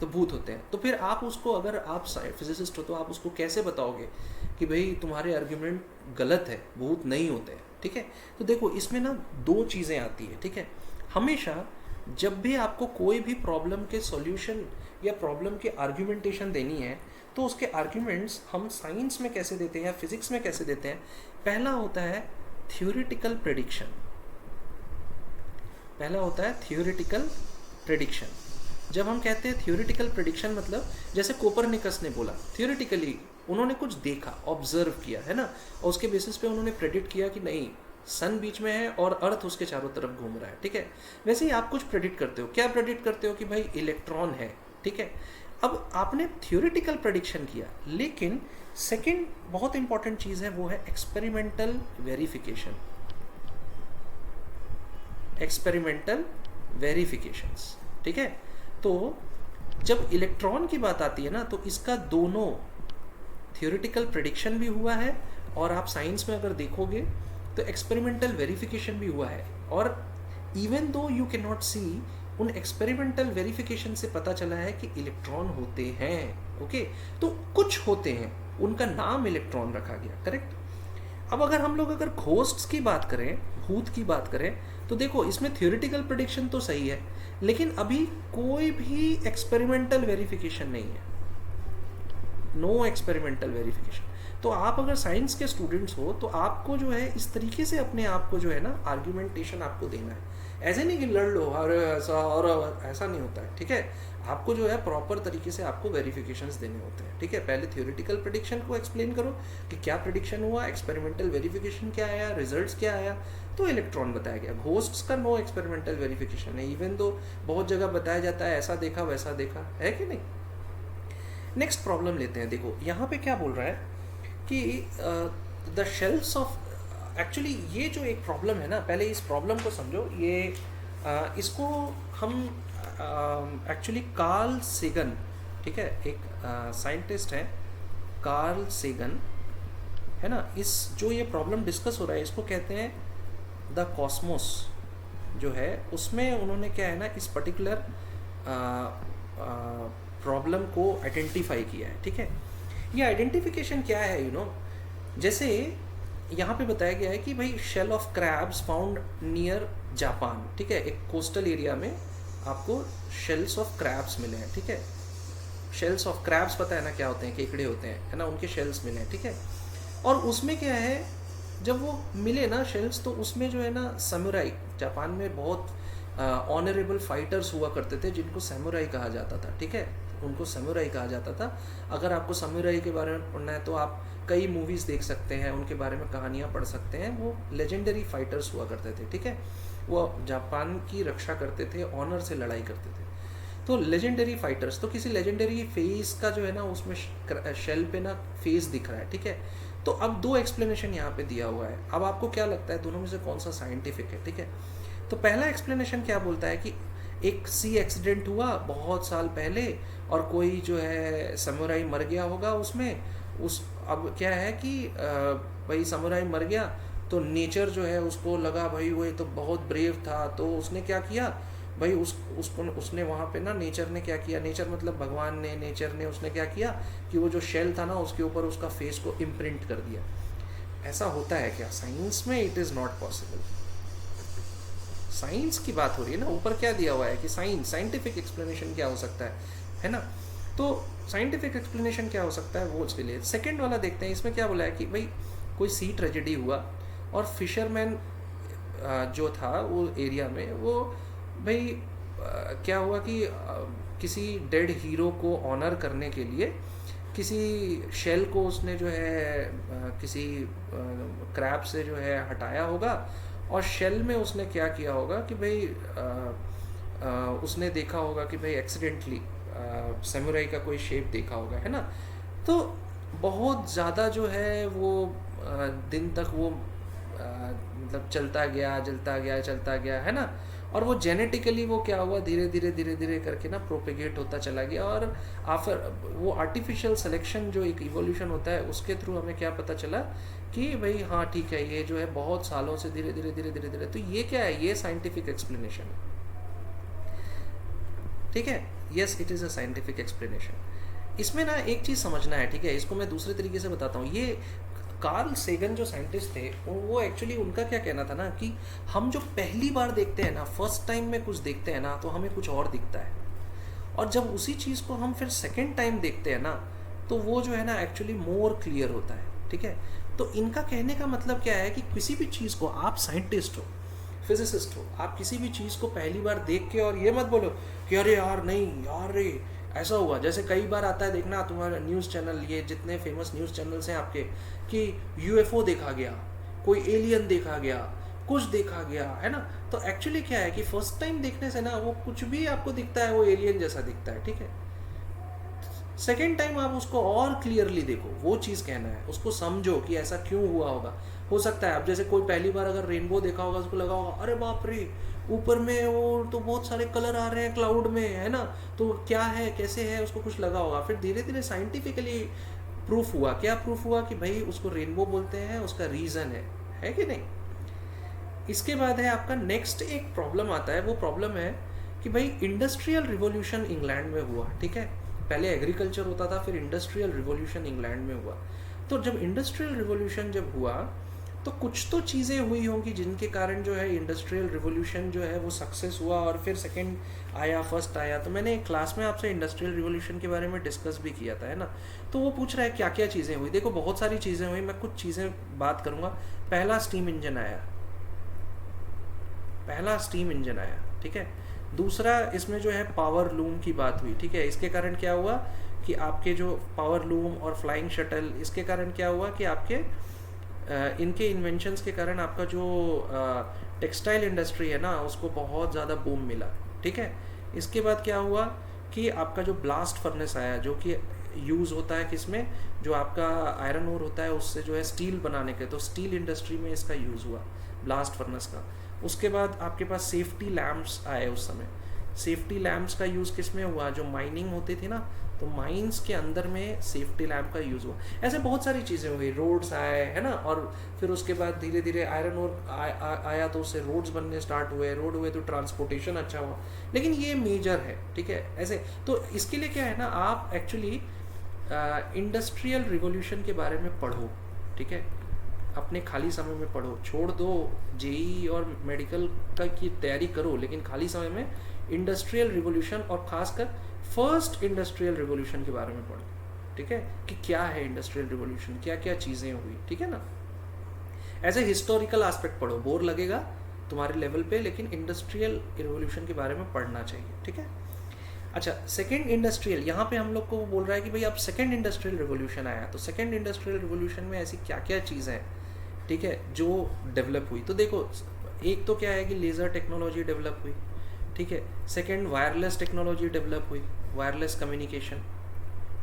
तो भूत होते हैं। तो फिर आप उसको, अगर आप फिजिसिस्ट हो तो आप उसको कैसे बताओगे कि भाई तुम्हारे आर्ग्यूमेंट गलत है, भूत नहीं होते हैं, ठीक है। तो देखो इसमें ना दो चीज़ें आती है, ठीक है। हमेशा जब भी आपको कोई भी प्रॉब्लम के सॉल्यूशन या प्रॉब्लम के आर्ग्यूमेंटेशन देनी है तो उसके आर्ग्यूमेंट्स हम साइंस में कैसे देते हैं या फिजिक्स में कैसे देते हैं। पहला होता है थ्योरेटिकल प्रेडिक्शन। पहला होता है थ्योरेटिकल प्रेडिक्शन। जब हम कहते हैं थ्योरेटिकल प्रेडिक्शन मतलब जैसे कोपरनिकस ने बोला, थ्योरेटिकली उन्होंने कुछ देखा, ऑब्जर्व किया, है ना, और उसके बेसिस पे उन्होंने प्रेडिक्ट किया कि नहीं सन बीच में है और अर्थ उसके चारों तरफ घूम रहा है, ठीक है। वैसे ही आप कुछ प्रेडिक्ट करते हो। क्या प्रेडिक्ट करते हो कि भाई इलेक्ट्रॉन है, ठीक है। अब आपने थ्योरेटिकल प्रेडिक्शन किया, लेकिन सेकंड बहुत इंपॉर्टेंट चीज है वो है एक्सपेरिमेंटल वेरिफिकेशन। एक्सपेरिमेंटल वेरिफिकेशंस, ठीक है। तो जब इलेक्ट्रॉन की बात आती है ना तो इसका दोनों थ्योरेटिकल प्रेडिक्शन भी हुआ है और आप साइंस में अगर देखोगे तो एक्सपेरिमेंटल वेरिफिकेशन भी हुआ है। और even though you can not सी, उन एक्सपेरिमेंटल वेरिफिकेशन से पता चला है कि इलेक्ट्रॉन होते हैं, ओके। तो कुछ होते हैं, उनका नाम इलेक्ट्रॉन रखा गया, करेक्ट। अब अगर घोस्ट्स की बात करें, भूत की बात करें, तो देखो इसमें थ्योरेटिकल प्रेडिक्शन तो सही है, लेकिन अभी कोई भी एक्सपेरिमेंटल वेरिफिकेशन नहीं है, नो एक्सपेरिमेंटल वेरिफिकेशन। तो आप अगर साइंस के स्टूडेंट्स हो तो आपको जो है इस तरीके से अपने आप को जो है ना आर्ग्यूमेंटेशन आपको देना है। ऐसे नहीं कि लड़ लो अरे ऐसा और ऐसा नहीं होता है, ठीक है। आपको जो है प्रॉपर तरीके से आपको वेरिफिकेशंस देने होते हैं, ठीक है। पहले थ्योरेटिकल प्रेडिक्शन को एक्सप्लेन करो कि क्या प्रेडिक्शन हुआ, एक्सपेरिमेंटल वेरिफिकेशन क्या आया, रिजल्ट्स क्या आया, तो इलेक्ट्रॉन बताया गया। घोस्ट्स का नो एक्सपेरिमेंटल वेरिफिकेशन है, इवन दो बहुत जगह बताया जाता है ऐसा देखा वैसा देखा, है कि नहीं। नेक्स्ट प्रॉब्लम लेते हैं। देखो यहाँ पे क्या बोल रहा है कि द शेल्स ऑफ, एक्चुअली ये जो एक प्रॉब्लम है ना, पहले इस प्रॉब्लम को समझो। ये इसको हम एक्चुअली कार्ल सेगन, ठीक है, एक साइंटिस्ट है कार्ल सेगन, है ना। इस जो ये प्रॉब्लम डिस्कस हो रहा है इसको कहते हैं द कॉस्मोस जो है, उसमें उन्होंने क्या है ना इस पर्टिकुलर प्रॉब्लम को आइडेंटिफाई किया है, ठीक है। ये आइडेंटिफिकेशन क्या है, यू नो, जैसे यहाँ पे बताया गया है कि भाई shell of crabs found near Japan, ठीक है, एक कोस्टल एरिया में आपको शेल्स ऑफ क्रैब्स मिले हैं, ठीक है। शेल्स ऑफ क्रैब्स पता है ना क्या होते हैं, केकड़े होते हैं, है ना, उनके शेल्स मिले हैं, ठीक है। और उसमें क्या है, जब वो मिले ना शेल्स, तो उसमें जो है ना समुराई, जापान में बहुत ऑनरेबल फाइटर्स हुआ करते थे जिनको समुराई कहा जाता था, ठीक है, उनको समुराई कहा जाता था। अगर आपको समुराई के बारे में पढ़ना है तो आप कई मूवीज़ देख सकते हैं, उनके बारे में कहानियाँ पढ़ सकते हैं। वो लेजेंडरी फाइटर्स हुआ करते थे, ठीक है, वो जापान की रक्षा करते थे, ऑनर से लड़ाई करते थे। तो लेजेंडरी फाइटर्स, तो किसी लेजेंडरी फेस का जो है ना उसमें शेल पे ना फेस दिख रहा है, ठीक है। तो अब दो एक्सप्लेनेशन यहाँ पे दिया हुआ है। अब आपको क्या लगता है दोनों में से कौन सा साइंटिफिक है, ठीक है। तो पहला एक्सप्लेनेशन क्या बोलता है कि एक सी एक्सीडेंट हुआ बहुत साल पहले और कोई जो है समुराई मर गया होगा उसमें, उस अब क्या है कि भाई समुराई मर गया तो नेचर जो है उसको लगा भाई वो तो बहुत ब्रेव था, तो उसने क्या किया भाई उसने वहाँ पे ना नेचर ने क्या किया, नेचर मतलब भगवान ने, नेचर ने उसने क्या किया कि वो जो शेल था ना उसके ऊपर उसका फेस को इम्प्रिंट कर दिया। ऐसा होता है क्या साइंस में? It is not possible. Science की बात हो रही है ना, ऊपर क्या दिया हुआ है कि साइंटिफिक एक्सप्लेनेशन क्या हो सकता है ना। तो साइंटिफिक एक्सप्लेनेशन क्या हो सकता है वो उसके लिए। सेकंड वाला देखते हैं, इसमें क्या बोला है कि भाई कोई सी ट्रेजेडी हुआ और फिशरमैन जो था वो एरिया में, वो भाई क्या हुआ कि किसी डेड हीरो को ऑनर करने के लिए किसी शेल को उसने जो है किसी क्रैब से जो है हटाया होगा, और शेल में उसने क्या किया होगा कि भाई उसने देखा होगा कि भाई एक्सीडेंटली समुराई का कोई शेप देखा होगा, है ना। तो बहुत ज़्यादा जो है वो दिन तक वो मतलब चलता गया, है ना। और वो जेनेटिकली वो क्या हुआ, धीरे धीरे करके ना प्रोपेगेट होता चला गया। और आफ्टर वो आर्टिफिशियल सिलेक्शन जो एक इवोल्यूशन होता है उसके थ्रू हमें क्या पता चला कि भाई हाँ ठीक है, ये जो है बहुत सालों से धीरे धीरे। तो ये क्या है, ये साइंटिफिक एक्सप्लेनेशन है, ठीक है। Yes, it is a scientific explanation. इसमें ना एक चीज़ समझना है, ठीक है, इसको मैं दूसरे तरीके से बताता हूँ। ये कार्ल सेगन जो साइंटिस्ट थे वो एक्चुअली उनका क्या कहना था ना कि हम जो पहली बार देखते हैं ना, फर्स्ट टाइम में कुछ देखते हैं ना, तो हमें कुछ और दिखता है, और जब उसी चीज़ को हम फिर सेकेंड टाइम देखते हैं ना, तो वो जो है ना एक्चुअली मोर क्लियर होता है, ठीक है। तो इनका कहने का मतलब क्या है कि किसी भी चीज़ को, आप साइंटिस्ट हो, फिजिसिस्ट हो, आप किसी भी चीज़ को पहली बार देख के और ये मत बोलो कि अरे यार नहीं यार रे ऐसा हुआ। जैसे कई बार आता है देखना तुम्हारा न्यूज़ चैनल, ये जितने फेमस न्यूज़ चैनल्स हैं आपके, कि यूएफओ देखा गया, कोई एलियन देखा गया, कुछ देखा गया, है ना। तो एक्चुअली क्या है कि फर्स्ट टाइम देखने से ना वो कुछ भी आपको दिखता है वो एलियन जैसा दिखता है, ठीक है। सेकेंड टाइम आप उसको और क्लियरली देखो, वो चीज़ कहना है, उसको समझो कि ऐसा क्यों हुआ होगा। हो सकता है अब जैसे कोई पहली बार अगर रेनबो देखा होगा, उसको लगा होगा अरे बाप रे ऊपर में वो तो बहुत सारे कलर आ रहे हैं क्लाउड में, है ना, तो क्या है कैसे है, उसको कुछ लगा होगा। फिर धीरे धीरे साइंटिफिकली प्रूफ हुआ, क्या प्रूफ हुआ कि भाई उसको रेनबो बोलते हैं, उसका रीज़न है कि नहीं। इसके बाद है आपका नेक्स्ट एक प्रॉब्लम आता है, वो प्रॉब्लम है कि भाई इंडस्ट्रियल रिवॉल्यूशन इंग्लैंड में हुआ, ठीक है। पहले एग्रीकल्चर होता था, फिर इंडस्ट्रियल रिवॉल्यूशन इंग्लैंड में हुआ। तो जब इंडस्ट्रियल रिवॉल्यूशन जब हुआ तो कुछ तो चीज़ें हुई होंगी जिनके कारण जो है इंडस्ट्रियल रिवॉल्यूशन जो है वो सक्सेस हुआ, और फिर सेकंड आया, फर्स्ट आया। तो मैंने एक क्लास में आपसे इंडस्ट्रियल रिवॉल्यूशन के बारे में डिस्कस भी किया था, है ना। तो वो पूछ रहा है क्या क्या चीज़ें हुई। देखो बहुत सारी चीज़ें हुई, मैं कुछ चीज़ें बात करूँगा। पहला स्टीम इंजन आया, ठीक है। दूसरा इसमें जो है पावर लूम की बात हुई, ठीक है। इसके कारण क्या हुआ कि आपके जो पावर लूम और फ्लाइंग शटल, इसके कारण क्या हुआ कि आपके इनके इन्वेंशंस के कारण आपका जो टेक्सटाइल इंडस्ट्री है ना उसको बहुत ज़्यादा बूम मिला, ठीक है। इसके बाद क्या हुआ कि आपका जो ब्लास्ट फर्नेस आया, जो कि यूज़ होता है किसमें, जो आपका आयरन ओर होता है उससे जो है स्टील बनाने के, तो स्टील इंडस्ट्री में इसका यूज़ हुआ ब्लास्ट फर्नेस का। उसके बाद आपके पास सेफ्टी लैम्प्स आए उस समय। सेफ्टी लैम्प्स का यूज़ किस में हुआ, जो माइनिंग होती थी ना, तो माइंस के अंदर में सेफ्टी लैम्प का यूज़ हुआ। ऐसे बहुत सारी चीज़ें हुई, रोड्स आए, है ना, और फिर उसके बाद धीरे धीरे आयरन और आया तो उससे रोड्स बनने स्टार्ट हुए, रोड हुए तो ट्रांसपोर्टेशन अच्छा हुआ। लेकिन ये मेजर है, ठीक है। ऐसे तो इसके लिए क्या है ना, आप एक्चुअली इंडस्ट्रियल रिवॉल्यूशन के बारे में पढ़ो, ठीक है। अपने खाली समय में पढ़ो, छोड़ दो जेई और मेडिकल का की तैयारी करो, लेकिन खाली समय में इंडस्ट्रियल रिवॉल्यूशन और खासकर फर्स्ट इंडस्ट्रियल रिवॉल्यूशन के बारे में पढ़ो, ठीक है, कि क्या है इंडस्ट्रियल रिवॉल्यूशन, क्या क्या चीज़ें हुई, ठीक है ना। ऐसे हिस्टोरिकल एस्पेक्ट पढ़ो, बोर लगेगा तुम्हारे लेवल पे, लेकिन इंडस्ट्रियल रिवॉल्यूशन के बारे में पढ़ना चाहिए, ठीक है। अच्छा, सेकेंड इंडस्ट्रियल, यहाँ पे हम लोग को बोल रहा है कि भाई अब सेकेंड इंडस्ट्रियल रिवॉल्यूशन आया, तो सेकेंड इंडस्ट्रियल रिवॉल्यूशन में ऐसी क्या क्या चीज़ें हैं, ठीक है, जो डेवलप हुई। तो देखो एक तो क्या है कि लेज़र टेक्नोलॉजी डेवलप हुई, ठीक है। सेकेंड वायरलेस टेक्नोलॉजी डेवलप हुई, वायरलेस कम्युनिकेशन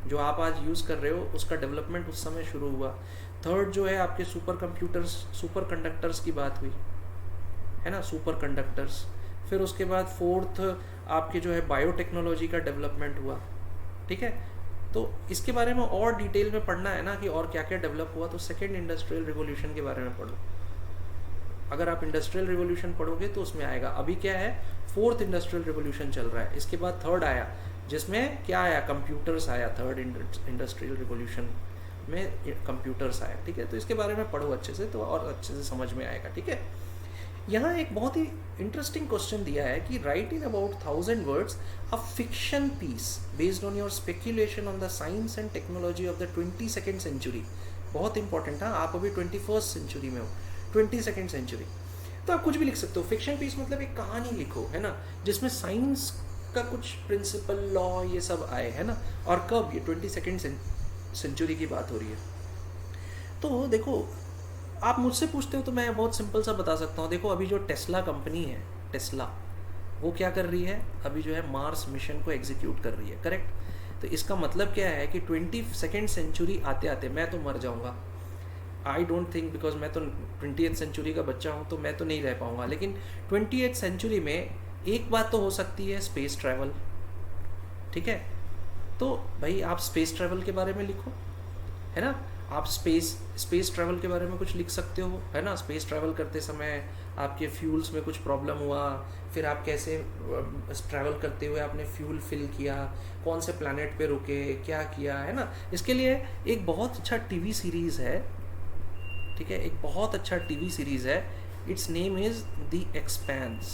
जो आप आज यूज़ कर रहे हो उसका डेवलपमेंट उस समय शुरू हुआ। थर्ड जो है आपके सुपर कंप्यूटर्स, सुपर कंडक्टर्स की बात हुई, है ना, सुपर कंडक्टर्स। फिर उसके बाद फोर्थ आपके जो है बायोटेक्नोलॉजी का डेवलपमेंट हुआ, ठीक है। तो इसके बारे में और डिटेल में पढ़ना है ना कि और क्या क्या डेवलप हुआ, तो सेकेंड इंडस्ट्रियल रिवॉल्यूशन के बारे में पढ़ो। अगर आप इंडस्ट्रियल रिवॉल्यूशन पढ़ोगे तो उसमें आएगा। अभी क्या है, फोर्थ इंडस्ट्रियल रिवॉल्यूशन चल रहा है, इसके बाद थर्ड आया जिसमें क्या आया, कंप्यूटर्स आया। थर्ड इंडस्ट्रियल रिवॉल्यूशन में कंप्यूटर्स आया, ठीक है। तो इसके बारे में पढ़ो अच्छे से, तो और अच्छे से समझ में आएगा, ठीक है। यहाँ एक बहुत ही इंटरेस्टिंग क्वेश्चन दिया है कि write in about 1000 words a fiction piece based on your speculation on the science and technology of the 22nd century. बहुत इंपॉर्टेंट है, आप अभी 21st सेंचुरी में हो, 22nd सेंचुरी। तो आप कुछ भी लिख सकते हो। फिक्शन पीस मतलब एक कहानी लिखो, है ना, जिसमें साइंस का कुछ प्रिंसिपल, लॉ, ये सब आए, है ना। और कब, ये 22nd सेंचुरी की बात हो रही है। तो देखो आप मुझसे पूछते हो तो मैं बहुत सिंपल सा बता सकता हूँ। देखो अभी जो टेस्ला कंपनी है, टेस्ला, वो क्या कर रही है, अभी जो है मार्स मिशन को एग्जीक्यूट कर रही है, करेक्ट। तो इसका मतलब क्या है कि 22nd सेंचुरी आते आते मैं तो मर जाऊँगा, आई डोंट थिंक, बिकॉज मैं तो 20th सेंचुरी का बच्चा हूँ, तो मैं तो नहीं रह पाऊँगा। लेकिन 28th सेंचुरी में एक बात तो हो सकती है, स्पेस ट्रैवल, ठीक है। तो भाई आप स्पेस ट्रैवल के बारे में लिखो, है ना। आप स्पेस ट्रैवल के बारे में कुछ लिख सकते हो, है ना। स्पेस ट्रैवल करते समय आपके फ्यूल्स में कुछ प्रॉब्लम हुआ, फिर आप कैसे ट्रैवल करते हुए आपने फ्यूल फिल किया, कौन से प्लैनेट पे रुके, क्या किया, है ना। इसके लिए एक बहुत अच्छा टीवी सीरीज़ है ठीक है, एक बहुत अच्छा टीवी सीरीज है, it's name is the expanse.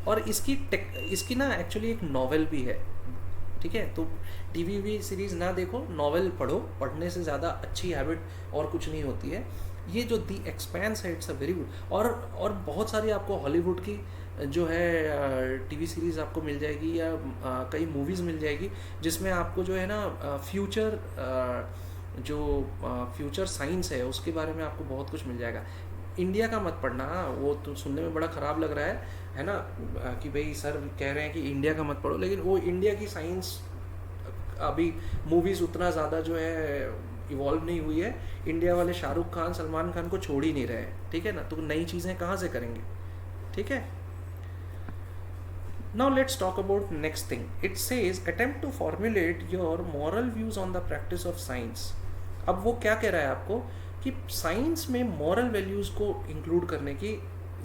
और इसकी ना एक्चुअली एक नॉवेल भी है, ठीक है। तो टीवी भी सीरीज ना देखो, नॉवेल पढ़ो, पढ़ने से ज़्यादा अच्छी हैबिट और कुछ नहीं होती है। ये जो दी एक्सपेंस है, इट्स अ वेरी गुड। और बहुत सारी आपको हॉलीवुड की जो है टीवी सीरीज़ आपको मिल जाएगी, या कई मूवीज़ मिल जाएगी जिसमें आपको जो है ना फ्यूचर जो फ्यूचर साइंस है उसके बारे में आपको बहुत कुछ मिल जाएगा। इंडिया का मत पढ़ना, वो तो सुनने में बड़ा ख़राब लग रहा है ना, कि भाई सर कह रहे हैं कि इंडिया का मत पढ़ो, लेकिन वो इंडिया की साइंस अभी मूवीज़ उतना ज़्यादा जो है इवॉल्व नहीं हुई है। इंडिया वाले शाहरुख खान, सलमान खान को छोड़ ही नहीं रहे हैं, ठीक है ना, तो नई चीज़ें कहाँ से करेंगे, ठीक है। Now let's talk about next thing. It says attempt to formulate your moral views on the practice of science. अब वो क्या कह रहा है आपको कि साइंस में मॉरल वैल्यूज़ को इंक्लूड करने की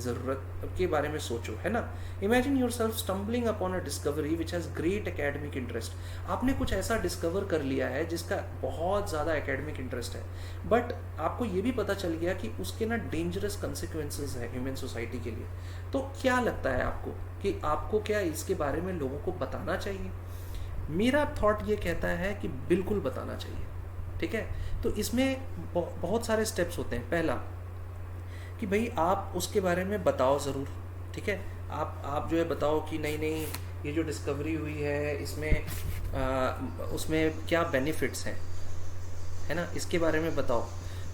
ज़रूरत के बारे में सोचो, है ना। Imagine your self stumbling upon a discovery which has great academic interest. आपने कुछ ऐसा डिस्कवर कर लिया है जिसका बहुत ज़्यादा एकेडमिक इंटरेस्ट है, बट आपको ये भी पता चल गया कि उसके ना डेंजरस कंसिक्वेंसेस है ह्यूमन सोसाइटी के लिए। तो क्या लगता है आपको कि आपको क्या इसके बारे में लोगों को बताना चाहिए? मेरा थॉट ये कहता है कि बिल्कुल बताना चाहिए, ठीक है। तो इसमें बहुत सारे स्टेप्स होते हैं। पहला कि भाई आप उसके बारे में बताओ ज़रूर, ठीक है। आप जो है बताओ कि नहीं ये जो डिस्कवरी हुई है इसमें उसमें क्या बेनिफिट्स हैं, है ना, इसके बारे में बताओ।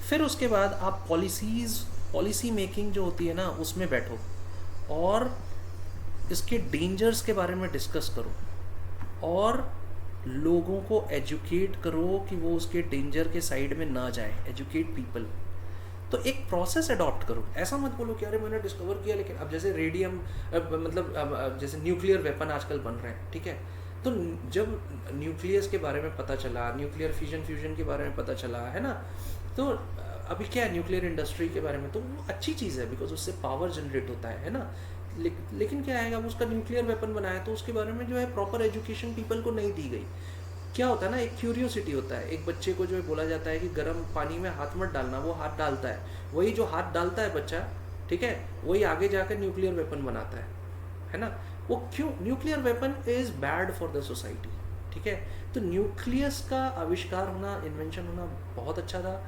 फिर उसके बाद आप पॉलिसी मेकिंग जो होती है ना उसमें बैठो और इसके डेंजर्स के बारे में डिस्कस करो और लोगों को एजुकेट करो कि वो उसके डेंजर के साइड में ना जाए। Educate people. तो एक प्रोसेस अडॉप्ट करो। ऐसा मत बोलो कि अरे मैंने डिस्कवर किया, लेकिन अब जैसे रेडियम मतलब जैसे न्यूक्लियर वेपन आजकल बन रहे हैं, ठीक है। तो जब न्यूक्लियस के बारे में पता चला, न्यूक्लियर फ्यूजन के बारे में पता चला, है ना, तो अभी क्या है न्यूक्लियर इंडस्ट्री के बारे में, तो वो अच्छी चीज़ है बिकॉज उससे पावर जनरेट होता है ना। लेकिन क्या है, अब उसका न्यूक्लियर वेपन बनाया तो उसके बारे में जो है प्रॉपर एजुकेशन पीपल को नहीं दी गई। क्या होता है ना, एक क्यूरियोसिटी होता है। एक बच्चे को जो है बोला जाता है कि गर्म पानी में हाथ मत डालना, वो हाथ डालता है। वही जो हाथ डालता है बच्चा, ठीक है, वही आगे जाकर न्यूक्लियर वेपन बनाता है ना। वो क्यों? Nuclear weapon is bad for the society, ठीक है। तो न्यूक्लियस का आविष्कार होना, इन्वेंशन होना बहुत अच्छा था।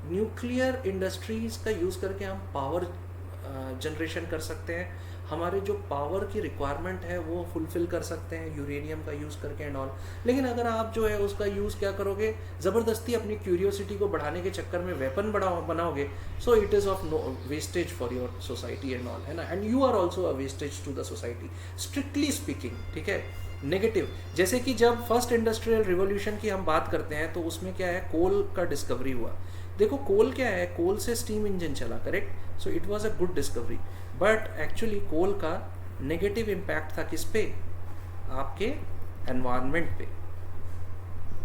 न्यूक्लियर इंडस्ट्रीज़ का यूज़ करके हम पावर जनरेशन कर सकते हैं, हमारे जो पावर की रिक्वायरमेंट है वो फुलफिल कर सकते हैं यूरेनियम का यूज़ करके एंड ऑल। लेकिन अगर आप जो है उसका यूज़ क्या करोगे, ज़बरदस्ती अपनी क्यूरियोसिटी को बढ़ाने के चक्कर में वेपन बनाओगे, so it is of no wastage for your society and all, है ना। And you are also a wastage to the society, strictly speaking, ठीक है। नेगेटिव, जैसे कि जब फर्स्ट इंडस्ट्रियल रिवॉल्यूशन की हम बात करते हैं तो उसमें क्या है, कोल का डिस्कवरी हुआ। देखो कोल क्या है, कोल से स्टीम इंजन चला, correct. So it was a good discovery, but actually coal का नेगेटिव इम्पैक्ट था किस पे, आपके एनवायरनमेंट पे।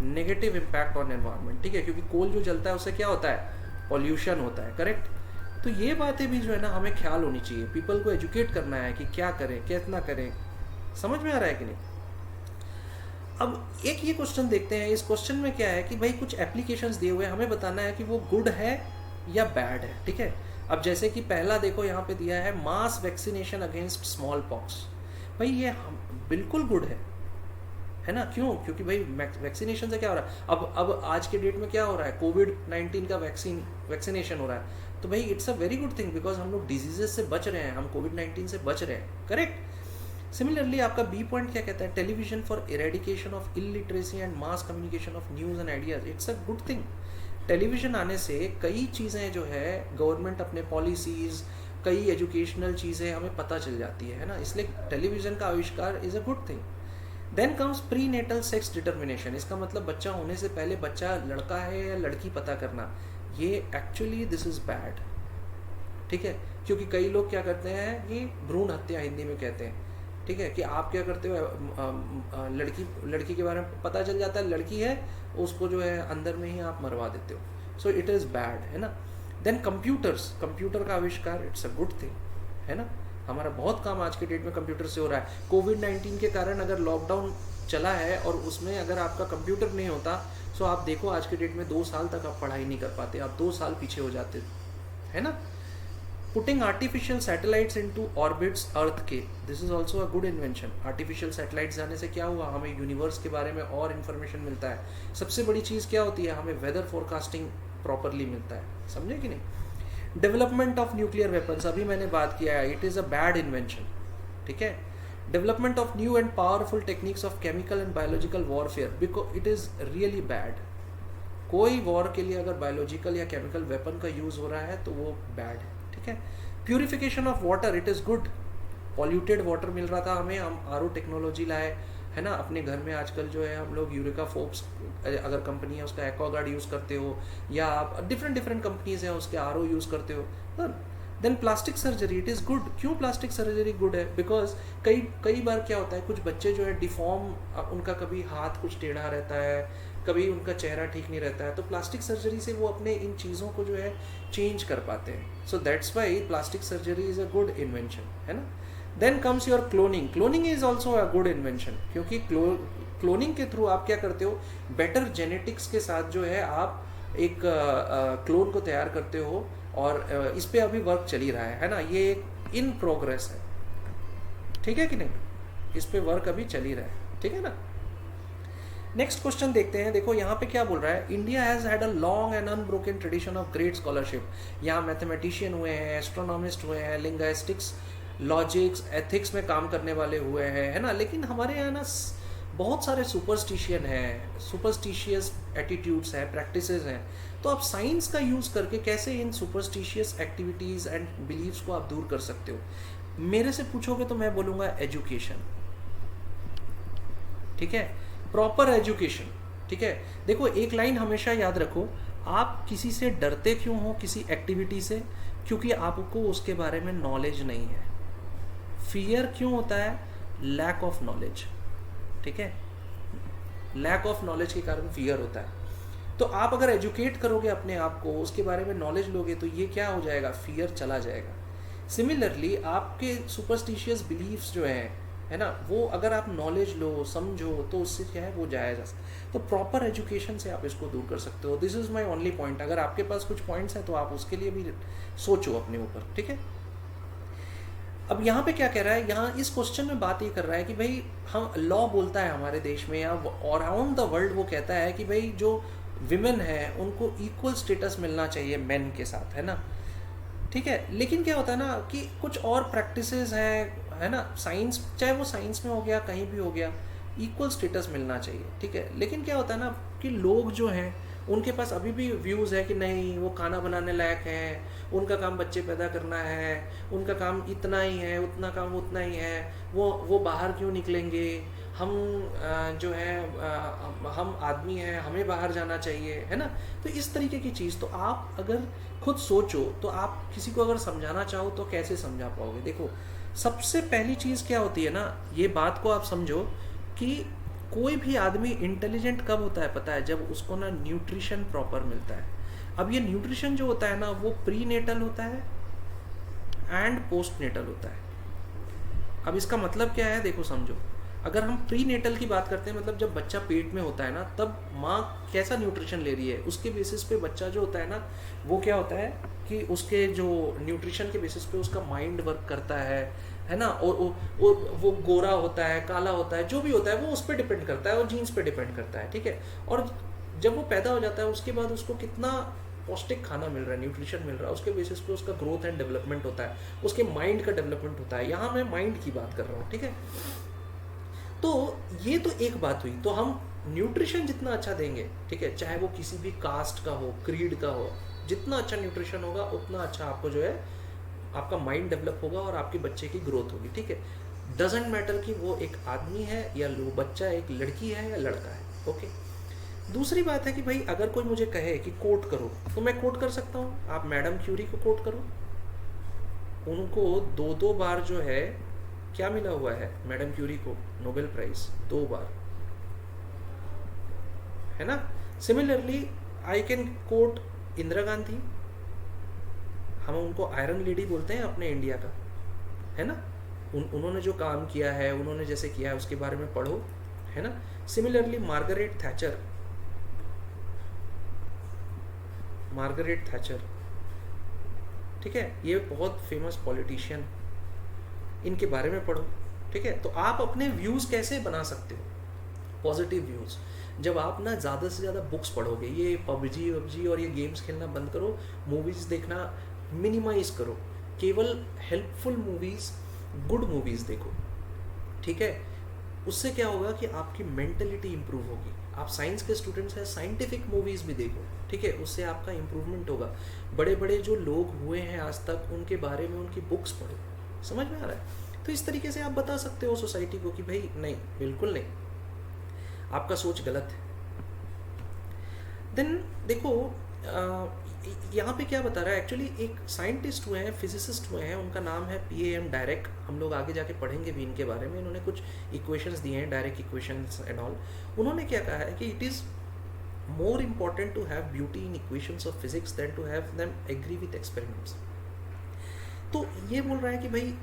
नेगेटिव इम्पैक्ट ऑन एनवायरनमेंट, ठीक है, क्योंकि कोल जो जलता है उससे क्या होता है, पॉल्यूशन होता है, करेक्ट। तो ये बातें भी जो है ना हमें ख्याल होनी चाहिए, पीपल को एजुकेट करना है कि क्या करें, कितना करें। समझ में आ रहा है कि नहीं? अब एक ये क्वेश्चन देखते हैं। इस क्वेश्चन में क्या है कि भाई कुछ एप्लीकेशंस दिए हुए हैं, हमें बताना है कि वो गुड है या बैड है, ठीक है। अब जैसे कि पहला देखो यहाँ पे दिया है mass vaccination against small pox. भाई ये बिल्कुल गुड है ना। क्यों? क्योंकि भाई वैक्सीनेशन से क्या हो रहा है, अब आज के डेट में क्या हो रहा है, कोविड-19 का वैक्सीनेशन हो रहा है। तो भाई it's a very good thing because हम लोग डिजीजेस से बच रहे हैं, हम कोविड-19 से बच रहे हैं, करेक्ट। सिमिलरली आपका बी पॉइंट क्या कहता है, television for eradication of illiteracy and mass communication of news and ideas. It's a good thing. Television आने से कई चीज़ें जो है गवर्नमेंट अपने पॉलिसीज़, कई एजुकेशनल चीज़ें हमें पता चल जाती है ना, इसलिए टेलीविज़न का आविष्कार is a good thing. Then comes prenatal sex determination. इसका मतलब बच्चा होने से पहले बच्चा लड़का है या लड़की पता करना, ये एक्चुअली दिस इज़ बैड, ठीक है। क्योंकि कई लोग क्या करते हैं कि भ्रूण हत्या हिंदी में कहते हैं, ठीक है, कि आप क्या करते हो, लड़की के बारे में पता चल जाता है लड़की है, उसको जो है अंदर में ही आप मरवा देते हो। सो इट इज़ बैड, है ना। देन कंप्यूटर का आविष्कार, इट्स अ गुड थिंग, है ना। हमारा बहुत काम आज के डेट में कंप्यूटर से हो रहा है। कोविड-19 के कारण अगर लॉकडाउन चला है, और उसमें अगर आपका कंप्यूटर नहीं होता तो आप देखो आज के डेट में 2 साल तक आप पढ़ाई नहीं कर पाते, आप 2 साल पीछे हो जाते, है ना। Putting artificial satellites into orbits earth के, this is also a good invention. Artificial satellites जाने से क्या हुआ, हमें यूनिवर्स के बारे में और इन्फॉर्मेशन मिलता है। सबसे बड़ी चीज़ क्या होती है, हमें वेदर फोरकास्टिंग प्रॉपरली मिलता है, समझे कि नहीं। डेवलपमेंट ऑफ न्यूक्लियर वेपन्स, अभी मैंने बात किया है, it is a bad invention, ठीक है। Development of new and powerful techniques of chemical and biological warfare, because it is really bad. कोई वॉर के लिए अगर बायोलॉजिकल या केमिकल वेपन का यूज़ हो रहा है तो वो बैड है, ठीक है। Purification of water, it is good. Polluted water मिल रहा था हमें, हम आरओ टेक्नोलॉजी लाए, है ना। अपने घर में आजकल जो है हम लोग यूरिका फोप्स, अगर कंपनी है उसका एक्वागार्ड यूज़ करते हो, या आप डिफरेंट कंपनीज हैं उसके आरओ यूज़ करते हो। Then plastic surgery, it is good. क्यों प्लास्टिक सर्जरी गुड है, बिकॉज कई बार क्या होता है, कुछ बच्चे जो है डिफॉर्म, उनका कभी हाथ कुछ टेढ़ा रहता है, कभी उनका चेहरा ठीक नहीं रहता है, तो प्लास्टिक सर्जरी से वो अपने इन चीज़ों को जो है चेंज कर पाते हैं। So that's why plastic surgery is a good invention, है ना। Then comes your cloning, cloning is also a good invention, क्योंकि क्लोनिंग के थ्रू आप क्या करते हो, बेटर जेनेटिक्स के साथ जो है आप एक क्लोन को तैयार करते हो, और इस पे अभी वर्क चल ही रहा है ना, ये एक इन प्रोग्रेस है, ठीक है कि नहीं, इस पे वर्क अभी चल ही रहा है, ठीक है ना। नेक्स्ट क्वेश्चन देखते हैं, देखो यहाँ पे क्या बोल रहा है, India has had a long and unbroken tradition of great scholarship. यहाँ मैथमेटिशियन हुए हैं, एस्ट्रोनॉमिस्ट हुए हैं, लिंग्विस्टिक्स, लॉजिक्स, एथिक्स में काम करने वाले हुए हैं, है ना। लेकिन हमारे यहाँ ना बहुत सारे सुपरस्टिशियन हैं, सुपरस्टिशियस एटीट्यूड्स हैं, प्रैक्टिसेस हैं। तो आप साइंस का यूज़ करके कैसे इन सुपरस्टिशियस एक्टिविटीज़ एंड बिलीव्स को आप दूर कर सकते हो। मेरे से पूछोगे तो मैं बोलूँगा एजुकेशन, ठीक है, प्रॉपर एजुकेशन, ठीक है। देखो एक लाइन हमेशा याद रखो, आप किसी से डरते क्यों हो, किसी एक्टिविटी से, क्योंकि आपको उसके बारे में नॉलेज नहीं है। फियर क्यों होता है, लैक ऑफ नॉलेज, ठीक है, लैक ऑफ नॉलेज के कारण फियर होता है। तो आप अगर एजुकेट करोगे अपने आप को, उसके बारे में नॉलेज लोगे, तो ये क्या हो जाएगा, फियर चला जाएगा। सिमिलरली आपके सुपरस्टिशियस बिलीव्स जो हैं, है ना, वो अगर आप नॉलेज लो, समझो, तो उससे क्या है वो जाया जा सकता। तो प्रॉपर एजुकेशन से आप इसको दूर कर सकते हो। This is my only point. अगर आपके पास कुछ पॉइंट्स हैं तो आप उसके लिए भी सोचो अपने ऊपर, ठीक है। अब यहाँ पे क्या कह रहा है, यहाँ इस क्वेश्चन में बात ये कर रहा है कि भाई हम लॉ बोलता है हमारे देश में या अराउंड द वर्ल्ड, वो कहता है कि भाई जो विमेन है उनको इक्वल स्टेटस मिलना चाहिए मेन के साथ, है ना, ठीक है। लेकिन क्या होता है ना कि कुछ और प्रैक्टिसेस हैं, है ना, साइंस, चाहे वो साइंस में हो गया, कहीं भी हो गया, इक्वल स्टेटस मिलना चाहिए, ठीक है। लेकिन क्या होता है ना कि लोग जो हैं उनके पास अभी भी व्यूज़ है कि नहीं वो खाना बनाने लायक हैं, उनका काम बच्चे पैदा करना है, उनका काम इतना ही है, उतना काम उतना ही है, वो बाहर क्यों निकलेंगे, हम जो है हम आदमी हैं, हमें बाहर जाना चाहिए, है ना। तो इस तरीके की चीज़, तो आप अगर खुद सोचो तो आप किसी को अगर समझाना चाहो तो कैसे समझा पाओगे। देखो सबसे पहली चीज़ क्या होती है ना, ये बात को आप समझो कि कोई भी आदमी इंटेलिजेंट कब होता है पता है, जब उसको ना न्यूट्रिशन प्रॉपर मिलता है। अब ये न्यूट्रिशन जो होता है ना वो प्री नेटल होता है एंड पोस्ट नेटल होता है। अब इसका मतलब क्या है, देखो समझो, अगर हम प्री नेटल की बात करते हैं, मतलब जब बच्चा पेट में होता है ना, तब माँ कैसा न्यूट्रिशन ले रही है, उसके बेसिस पे बच्चा जो होता है ना, वो क्या होता है कि उसके जो न्यूट्रिशन के बेसिस पे उसका माइंड वर्क करता है ना, और वो गोरा होता है, काला होता है, जो भी होता है वो उस पर डिपेंड करता है और जीन्स पे डिपेंड करता है, ठीक है। और जब वो पैदा हो जाता है उसके बाद उसको कितना पौष्टिक खाना मिल रहा है, न्यूट्रिशन मिल रहा है, उसके बेसिस पे उसका ग्रोथ एंड डेवलपमेंट होता है, उसके माइंड का डेवलपमेंट होता है। यहाँ मैं माइंड की बात कर रहा हूँ, ठीक है। तो ये तो एक बात हुई, तो हम न्यूट्रिशन जितना अच्छा देंगे, ठीक है, चाहे वो किसी भी कास्ट का हो, क्रीड का हो, जितना अच्छा न्यूट्रिशन होगा उतना अच्छा आपको जो है आपका माइंड डेवलप होगा और आपके बच्चे की ग्रोथ होगी, ठीक है। डजेंट मैटर कि वो एक आदमी है या बच्चा एक लड़की है या लड़का है, ओके। दूसरी बात है कि भाई अगर कोई मुझे कहे कि कोट करो, तो मैं कोट कर सकता हूँ। आप मैडम क्यूरी को कोट करो, उनको 2 बार जो है क्या मिला हुआ है, मैडम क्यूरी को नोबेल प्राइज 2 बार, है ना। Similarly I can coat Indira Gandhi, हम उनको आयरन लेडी बोलते हैं अपने इंडिया का, है ना। उन्होंने जो काम किया है, उन्होंने जैसे किया है उसके बारे में पढ़ो, है ना. सिमिलरली मार्गरेट थैचर, ठीक है, ये बहुत फेमस पॉलिटिशियन, इनके बारे में पढ़ो. ठीक है, तो आप अपने व्यूज़ कैसे बना सकते हो, पॉजिटिव व्यूज़. जब आप ना ज़्यादा से ज़्यादा बुक्स पढ़ोगे, ये पबजी और ये गेम्स खेलना बंद करो, मूवीज़ देखना मिनिमाइज करो, केवल हेल्पफुल मूवीज़, गुड मूवीज़ देखो. ठीक है, उससे क्या होगा कि आपकी मेंटलिटी इंप्रूव होगी. आप साइंस के स्टूडेंट्स हैं, साइंटिफिक मूवीज़ भी देखो. ठीक है, उससे आपका इम्प्रूवमेंट होगा. बड़े बड़े जो लोग हुए हैं आज तक, उनके बारे में उनकी बुक्स पढ़ो. समझ में आ रहा है? तो इस तरीके से आप बता सकते हो सोसाइटी को कि भाई नहीं, बिल्कुल नहीं, आपका सोच गलत है. देन देखो, यहाँ पे क्या बता रहा है एक्चुअली, एक साइंटिस्ट हुए हैं, फिजिसिस्ट हुए हैं, उनका नाम है P.A.M. डायरेक. हम लोग आगे जाके पढ़ेंगे भी इनके बारे में. इन्होंने कुछ इक्वेशंस दिए हैं, डायरेक्ट इक्वेशंस एंड ऑल. उन्होंने क्या कहा है कि it is more important to have beauty in equations of physics than to have them agree with experiments. तो ये बोल रहा है कि भाई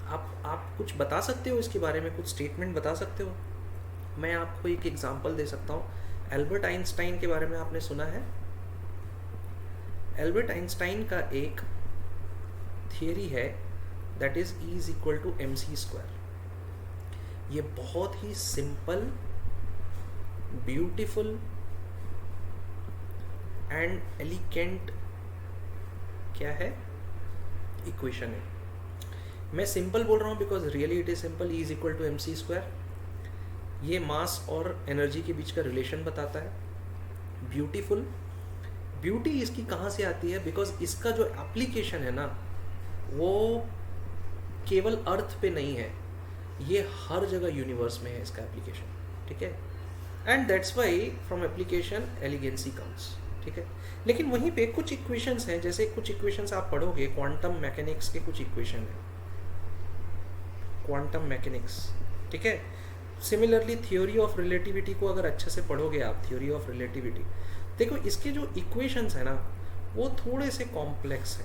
आप कुछ बता सकते हो इसके बारे में, कुछ स्टेटमेंट बता सकते हो. मैं आपको एक एग्जांपल दे सकता हूँ. एल्बर्ट आइंस्टाइन के बारे में आपने सुना है? एल्बर्ट आइंस्टाइन का एक थियरी है, that is E is equal to mc². ये बहुत ही सिंपल, ब्यूटीफुल एंड एलिगेंट क्या है, इक्वेशन है. मैं सिंपल बोल रहा हूँ because really it is simple. E is equal to mc². ये मास और एनर्जी के बीच का रिलेशन बताता है. ब्यूटीफुल, ब्यूटी इसकी कहाँ से आती है, बिकॉज इसका जो एप्लीकेशन है ना, वो केवल अर्थ पे नहीं है, ये हर जगह यूनिवर्स में है इसका एप्लीकेशन. ठीक है, and that's why from application elegancy comes. ठीक है, लेकिन वहीं पे कुछ इक्वेशंस हैं, जैसे कुछ इक्वेशंस आप पढ़ोगे, क्वांटम मैकेनिक्स के कुछ इक्वेशन है, क्वांटम मैकेनिक्स. ठीक है, सिमिलरली थ्योरी ऑफ रिलेटिविटी को अगर अच्छे से पढ़ोगे आप, थ्योरी ऑफ रिलेटिविटी, देखो इसके जो इक्वेशंस है ना, वो थोड़े से कॉम्प्लेक्स है.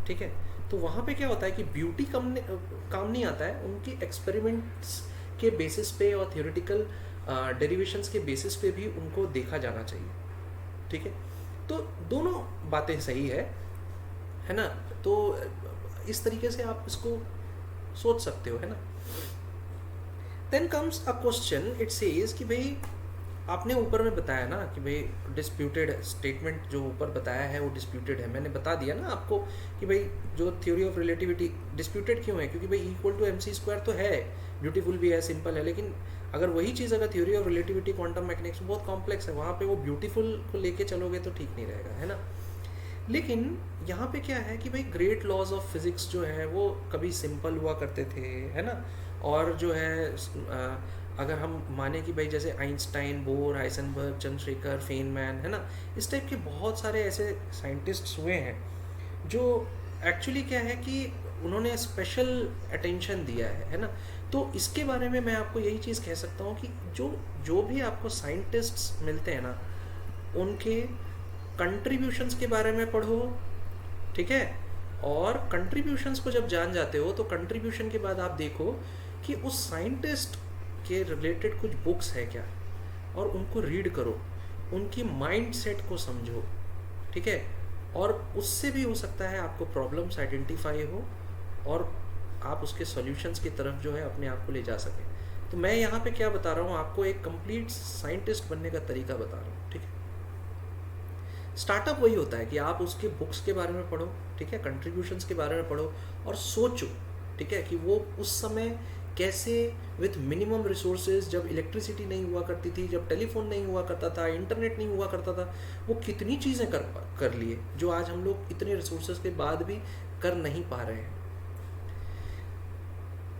ठीक है, तो वहाँ पे क्या होता है कि ब्यूटी काम नहीं आता है, उनकी एक्सपेरिमेंट्स के बेसिस पे और थियोरेटिकल डेरिवेशंस के बेसिस पे भी उनको देखा जाना चाहिए. ठीक है, तो दोनों बातें सही है ना. तो इस तरीके से आप इसको सोच सकते हो, है ना. Then comes a question, it says कि भाई आपने ऊपर में बताया ना कि भाई डिस्प्यूटेड स्टेटमेंट जो ऊपर बताया है वो डिस्प्यूटेड है. मैंने बता दिया ना आपको कि भाई जो थ्योरी ऑफ रिलेटिविटी डिस्प्यूटेड क्यों है, क्योंकि भाई इक्वल टू mc² तो है, ब्यूटीफुल भी है, सिंपल है, लेकिन अगर वही चीज़ अगर theory of relativity quantum mechanics बहुत कॉम्प्लेक्स है, वहाँ पे वो ब्यूटीफुल को लेके चलोगे तो ठीक नहीं रहेगा, है ना. लेकिन यहाँ पे क्या है कि भाई ग्रेट लॉज ऑफ फिजिक्स जो है वो कभी सिंपल हुआ करते थे, है ना. और जो है अगर हम माने कि भाई जैसे Einstein, bore, Heisenberg, Chandrashekhar, Feynman, है ना, इस टाइप के बहुत सारे ऐसे साइंटिस्ट्स हुए हैं जो एक्चुअली क्या है कि उन्होंने स्पेशल अटेंशन दिया है ना. तो इसके बारे में मैं आपको यही चीज़ कह सकता हूँ कि जो भी आपको साइंटिस्ट्स मिलते हैं ना, उनके कंट्रीब्यूशंस के बारे में पढ़ो. ठीक है, और कंट्रीब्यूशंस को जब जान जाते हो तो कंट्रीब्यूशन के बाद आप देखो कि उस साइंटिस्ट के रिलेटेड कुछ बुक्स है क्या, और उनको रीड करो, उनकी माइंड सेट को समझो. ठीक है, और उससे भी हो सकता है आपको प्रॉब्लम्स आइडेंटिफाई हो और आप उसके सॉल्यूशंस की तरफ जो है अपने आप को ले जा सकें. तो मैं यहाँ पे क्या बता रहा हूँ आपको, एक कंप्लीट साइंटिस्ट बनने का तरीका बता रहा हूँ. ठीक है, स्टार्टअप वही होता है कि आप उसके बुक्स के बारे में पढ़ो. ठीक है, कंट्रीब्यूशंस के बारे में पढ़ो और सोचो. ठीक है, कि वो उस समय कैसे विथ मिनिमम रिसोर्सेज, जब इलेक्ट्रिसिटी नहीं हुआ करती थी, जब टेलीफोन नहीं हुआ करता था, इंटरनेट नहीं हुआ करता था, वो कितनी चीज़ें कर लिए जो आज हम लोग इतने रिसोर्सेज के बाद भी कर नहीं पा रहे हैं.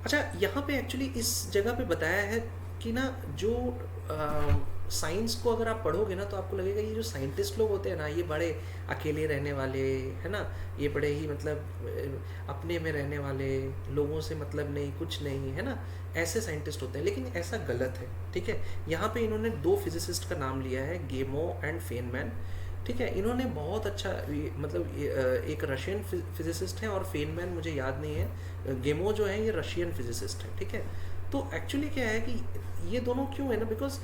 अच्छा, यहाँ पे एक्चुअली इस जगह पे बताया है कि ना जो साइंस को अगर आप पढ़ोगे ना तो आपको लगेगा ये जो साइंटिस्ट लोग होते हैं ना, ये बड़े अकेले रहने वाले, है ना, ये बड़े ही मतलब अपने में रहने वाले, लोगों से मतलब नहीं, कुछ नहीं, है ना, ऐसे साइंटिस्ट होते हैं. लेकिन ऐसा गलत है. ठीक है, यहाँ पे इन्होंने दो फिजिसिस्ट का नाम लिया है, गेमो एंड फेनमैन. ठीक है, इन्होंने बहुत अच्छा मतलब एक रशियन फिजिसिस्ट है और फेनमैन मुझे याद नहीं है, गेमो जो है ये रशियन फिजिसिस्ट है. ठीक है, तो एक्चुअली क्या है कि ये दोनों क्यों है ना, बिकॉज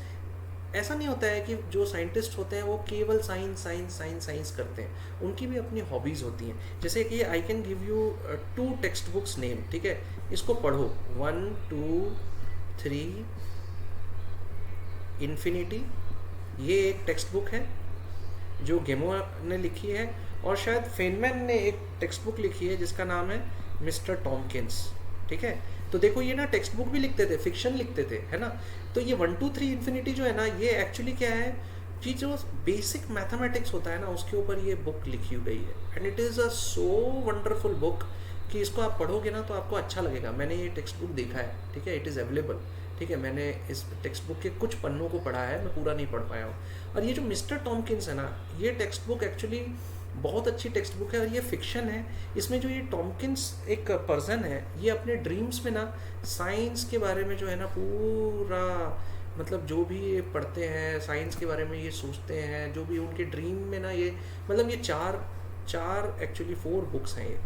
ऐसा नहीं होता है कि जो साइंटिस्ट होते हैं वो केवल साइंस साइंस साइंस साइंस करते हैं, उनकी भी अपनी हॉबीज़ होती हैं। जैसे कि I can give you 2 text books name, ठीक है, इसको पढ़ो, 1 2 3 इन्फिनिटी, ये एक टेक्स्ट बुक है जो गेमो ने लिखी है, और शायद फेनमैन ने एक टेक्स्ट बुक लिखी है जिसका नाम है मिस्टर टॉमकिंस, ठीक है। तो देखो ये ना टेक्स्ट बुक भी लिखते थे, फिक्शन लिखते थे, है ना। तो ये 1 2 3 इन्फिनिटी जो है ना, ये एक्चुअली क्या है कि जो बेसिक मैथमेटिक्स होता है ना उसके ऊपर ये बुक लिखी गई है, and it is a so wonderful book कि इसको आप पढ़ोगे ना तो आपको अच्छा लगेगा। मैंने ये टेक्स्ट बुक देखा है, ठीक है, इट इज़ अवेलेबल, ठीक है, मैंने इस टेक्स्ट बुक के कुछ पन्नों को पढ़ा है, मैं पूरा नहीं पढ़ पाया हूँ। और ये जो मिस्टर टॉमकिंस है ना, ये टेक्स्ट बुक एक्चुअली बहुत अच्छी टेक्स्ट बुक है, और ये फिक्शन है। इसमें जो ये टॉमकिंस एक पर्सन है, ये अपने ड्रीम्स में ना साइंस के बारे में जो है ना पूरा, मतलब जो भी ये पढ़ते हैं साइंस के बारे में, ये सोचते हैं, जो भी उनके ड्रीम में ना, ये मतलब ये चार एक्चुअली 4 बुक्स हैं ये,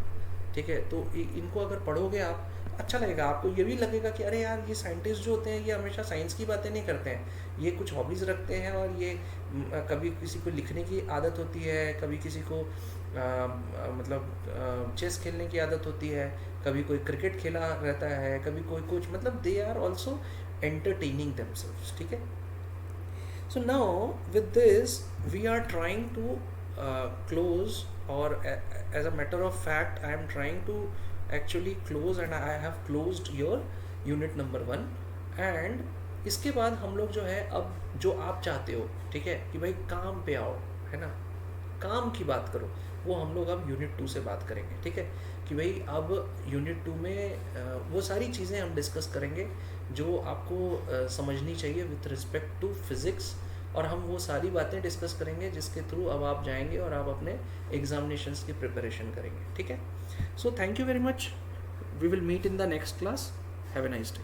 ठीक है। तो इनको अगर पढ़ोगे आप, अच्छा लगेगा आपको, ये भी लगेगा कि अरे यार ये साइंटिस्ट जो होते हैं ये हमेशा साइंस की बातें नहीं करते हैं, ये कुछ हॉबीज़ रखते हैं, और ये कभी किसी को लिखने की आदत होती है, कभी किसी को मतलब चेस खेलने की आदत होती है, कभी कोई क्रिकेट खेला रहता है, कभी कोई कुछ, मतलब they are also entertaining themselves, ठीक है। So now with this we are trying to close, or as a matter of fact I am trying to actually close, and I have closed your unit number 1, and इसके बाद हम लोग जो है अब जो आप चाहते हो, ठीक है, कि भाई काम पे आओ, है ना, काम की बात करो, वो हम लोग अब यूनिट 2 से बात करेंगे, ठीक है। कि भाई अब यूनिट 2 में वो सारी चीज़ें हम डिस्कस करेंगे जो आपको समझनी चाहिए विथ रिस्पेक्ट टू फिज़िक्स, और हम वो सारी बातें डिस्कस करेंगे जिसके थ्रू अब आप जाएंगे और आप अपने एग्जामिनेशंस की प्रिपरेशन करेंगे, ठीक है। So thank you very much, we will meet in the next class, have a nice day.